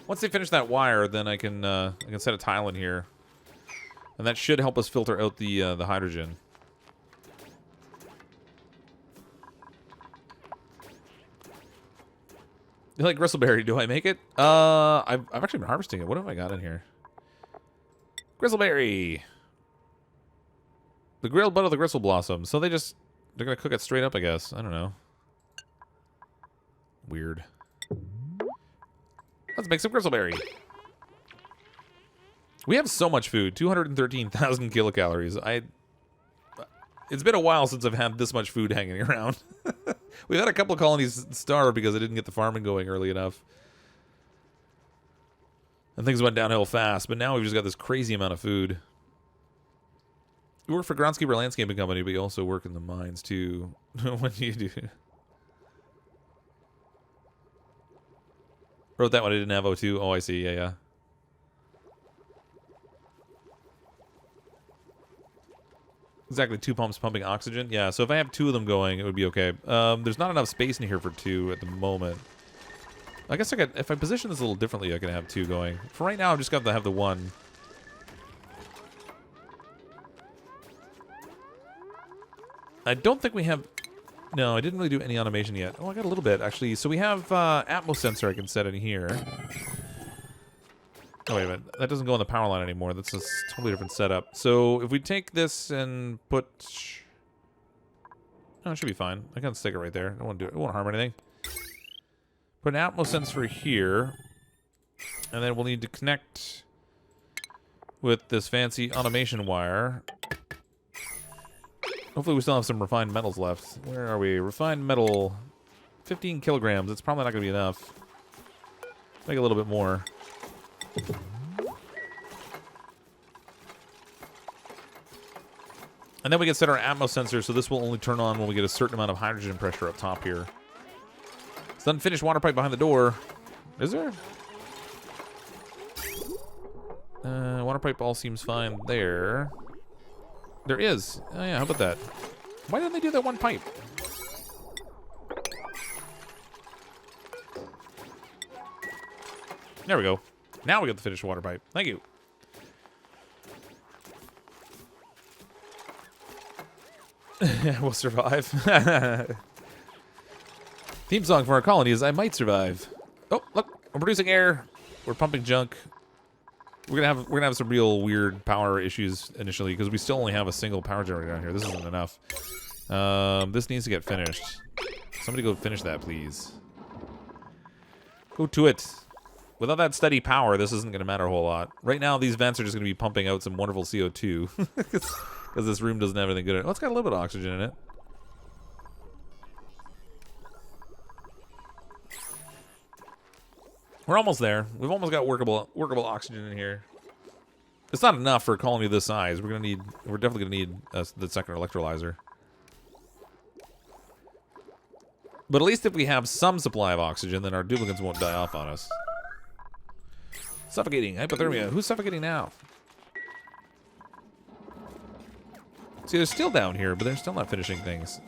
Once they finish that wire, then I can set a tile in here, and that should help us filter out the hydrogen. You like gristleberry? Do I make it? I've actually been harvesting it. What have I got in here? Gristleberry. The grilled butt of the gristle blossom. So they're gonna cook it straight up, I guess. I don't know. Weird. Let's make some gristleberry. We have so much food. 213,000 kilocalories. It's been a while since I've had this much food hanging around. We've had a couple of colonies starve because I didn't get the farming going early enough. And things went downhill fast, but now we've just got this crazy amount of food. You work for Groundskeeper Landscaping Company, but you also work in the mines, too. What do you do? Wrote that one, I didn't have O2. Oh, I see, yeah. Exactly, 2 pumps pumping oxygen. Yeah, so if I have 2 of them going, it would be okay. There's not enough space in here for 2 at the moment. I guess if I position this a little differently, I can have 2 going. For right now, I've just got to have the 1. I don't think we have... No, I didn't really do any automation yet. Oh, I got a little bit, actually. So we have Atmos sensor I can set in here. Oh, wait a minute. That doesn't go on the power line anymore. That's a totally different setup. So if we take this and put... Oh, it should be fine. I can stick it right there. I don't want to do it. It won't harm anything. Put an Atmos sensor here. And then we'll need to connect with this fancy automation wire. Hopefully we still have some refined metals left. Where are we? Refined metal. 15 kilograms. It's probably not going to be enough. Make a little bit more. And then we can set our Atmos sensor, so this will only turn on when we get a certain amount of hydrogen pressure up top here. It's unfinished water pipe behind the door. Is there? Water pipe all seems fine there. There is. Oh yeah, how about that? Why didn't they do that one pipe? There we go. Now we got the finished water pipe. Thank you. We'll survive. Theme song for our colony is "I Might Survive." Oh, look, we're producing air. We're pumping junk. We're gonna have some real weird power issues initially because we still only have a single power generator down here. This isn't enough. This needs to get finished. Somebody go finish that, please. Go to it. Without that steady power, this isn't gonna matter a whole lot. Right now, these vents are just gonna be pumping out some wonderful CO2 because this room doesn't have anything good in it. Oh, it's got a little bit of oxygen in it. We're almost there. We've almost got workable oxygen in here. It's not enough for a colony this size. We're definitely gonna need the second electrolyzer. But at least if we have some supply of oxygen, then our duplicants won't die off on us. Suffocating, hypothermia. Who's suffocating now? See, they're still down here, but they're still not finishing things.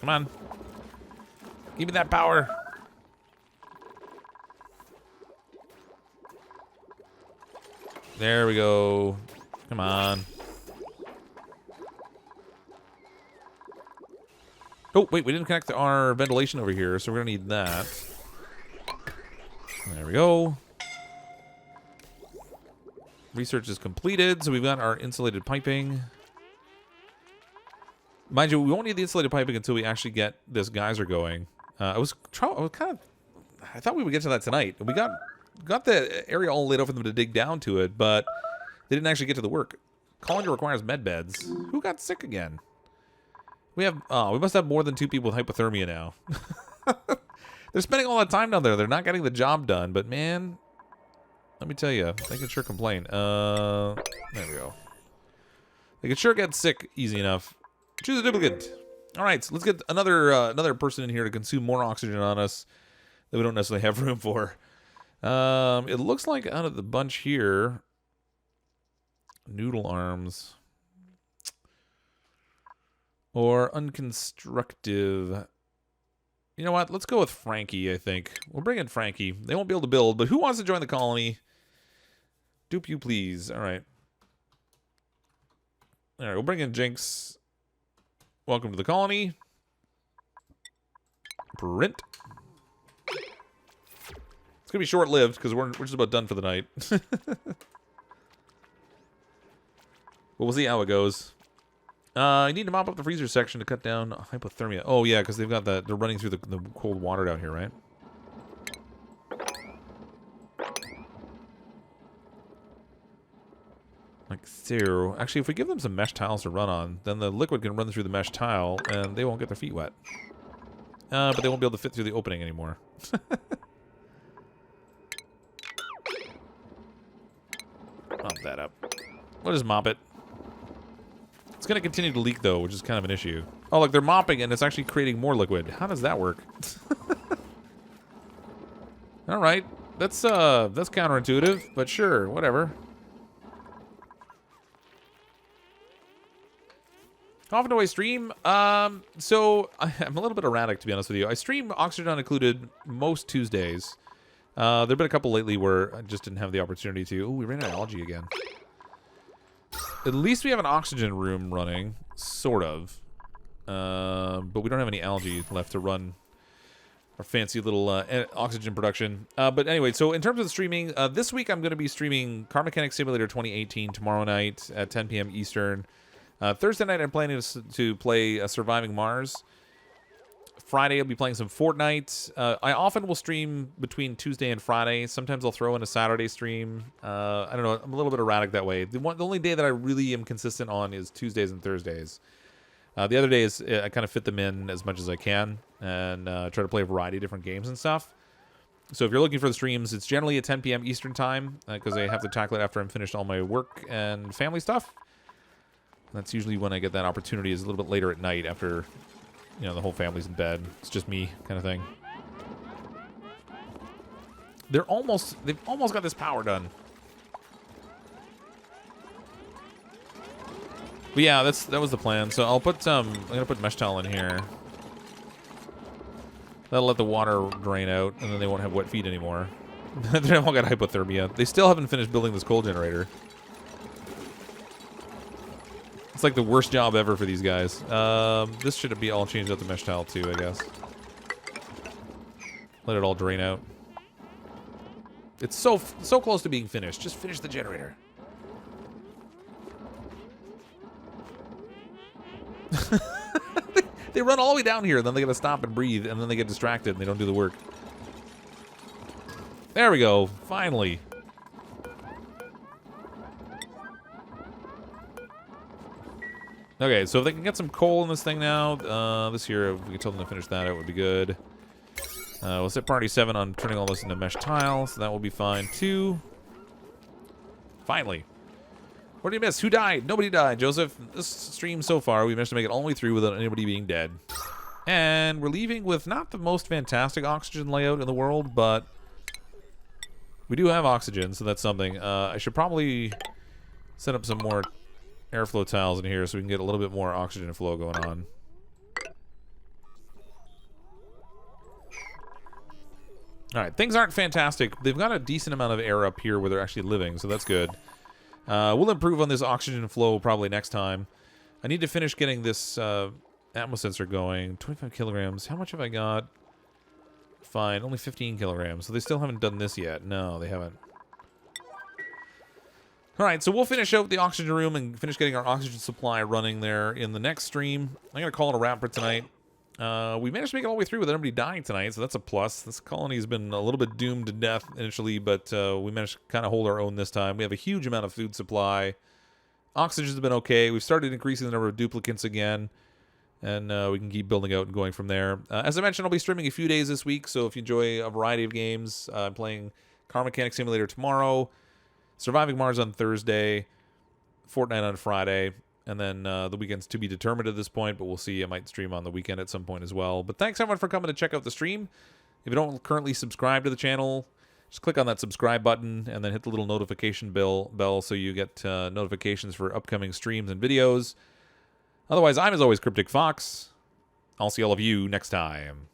Come on. Give me that power. There we go. Come on. Oh, wait, we didn't connect our ventilation over here, so we're gonna need that. There we go. Research is completed, so we've got our insulated piping. Mind you, we won't need the insulated piping until we actually get this geyser going. I thought we would get to that tonight. We got the area all lit out for them to dig down to it, but they didn't actually get to the work. Colony requires med beds. Who got sick again? We must have more than 2 people with hypothermia now. They're spending all that time down there. They're not getting the job done, but man, let me tell you, they can sure complain. There we go. They can sure get sick easy enough. Choose a duplicant. All right, so let's get another person in here to consume more oxygen on us that we don't necessarily have room for. It looks like out of the bunch here, noodle arms or unconstructive. You know what? Let's go with Frankie, I think. We'll bring in Frankie. They won't be able to build, but who wants to join the colony? Dupe you, please. All right. All right, we'll bring in Jinx. Welcome to the colony. Print. It's gonna be short-lived because we're just about done for the night. But we'll see how it goes. I need to mop up the freezer section to cut down hypothermia. Oh yeah, because they've got they're running through the cold water down here, right? Like so. Actually, if we give them some mesh tiles to run on, then the liquid can run through the mesh tile, and they won't get their feet wet. But they won't be able to fit through the opening anymore. Mop that up. We'll just mop it. It's going to continue to leak, though, which is kind of an issue. Oh, look, they're mopping, and it's actually creating more liquid. How does that work? All right. That's counterintuitive, but sure, whatever. How often do I stream? So I'm a little bit erratic, to be honest with you. I stream Oxygen Unincluded most Tuesdays. There have been a couple lately where I just didn't have the opportunity to. Oh, we ran out of algae again. At least we have an oxygen room running, sort of. But we don't have any algae left to run our fancy little oxygen production. But anyway, so in terms of the streaming, this week I'm going to be streaming Car Mechanic Simulator 2018 tomorrow night at 10 p.m. Eastern. Thursday night I'm planning to play Surviving Mars. Friday I'll be playing some Fortnite. I often will stream between Tuesday and Friday. Sometimes I'll throw in a Saturday stream. I don't know. I'm a little bit erratic that way. The only day that I really am consistent on is Tuesdays and Thursdays. The other days I kind of fit them in as much as I can and try to play a variety of different games and stuff. So if you're looking for the streams, it's generally at 10 p.m. Eastern time because I have to tackle it after I'm finished all my work and family stuff. That's usually when I get that opportunity, is a little bit later at night after you know, the whole family's in bed. It's just me kind of thing. They've almost got this power done. But yeah, that was the plan. So I'll put I'm gonna put mesh towel in here. That'll let the water drain out, and then they won't have wet feet anymore. They all got hypothermia. They still haven't finished building this coal generator. It's like the worst job ever for these guys. This should be all changed out to mesh towel too, I guess. Let it all drain out. It's so close to being finished. Just finish the generator. They run all the way down here, then they gotta stop and breathe, and then they get distracted and they don't do the work. There we go. Finally. Okay, so if they can get some coal in this thing now, this year, if we can tell them to finish that, it would be good. We'll set priority 7 on turning all this into mesh tile, so that will be fine too. Finally. What did you miss? Who died? Nobody died, Joseph. This stream so far, we managed to make it all the way through without anybody being dead. And we're leaving with not the most fantastic oxygen layout in the world, but we do have oxygen, so that's something. I should probably set up some more airflow tiles in here so we can get a little bit more oxygen flow going on. Alright, things aren't fantastic. They've got a decent amount of air up here where they're actually living, so that's good. We'll improve on this oxygen flow probably next time. I need to finish getting this atmosensor going. 25 kilograms. How much have I got? Fine, only 15 kilograms. So they still haven't done this yet. No, they haven't. Alright, so we'll finish out the oxygen room and finish getting our oxygen supply running there in the next stream. I'm going to call it a wrap for tonight. We managed to make it all the way through without anybody dying tonight, so that's a plus. This colony has been a little bit doomed to death initially, but we managed to kind of hold our own this time. We have a huge amount of food supply. Oxygen's been okay. We've started increasing the number of duplicants again, and we can keep building out and going from there. As I mentioned, I'll be streaming a few days this week, so if you enjoy a variety of games, I'm playing Car Mechanic Simulator tomorrow, Surviving Mars on Thursday, Fortnite on Friday, and then the weekend's to be determined at this point, but we'll see. I might stream on the weekend at some point as well. But thanks everyone for coming to check out the stream. If you don't currently subscribe to the channel, just click on that subscribe button and then hit the little notification bell so you get notifications for upcoming streams and videos. Otherwise, I'm as always CrypticFox. I'll see all of you next time.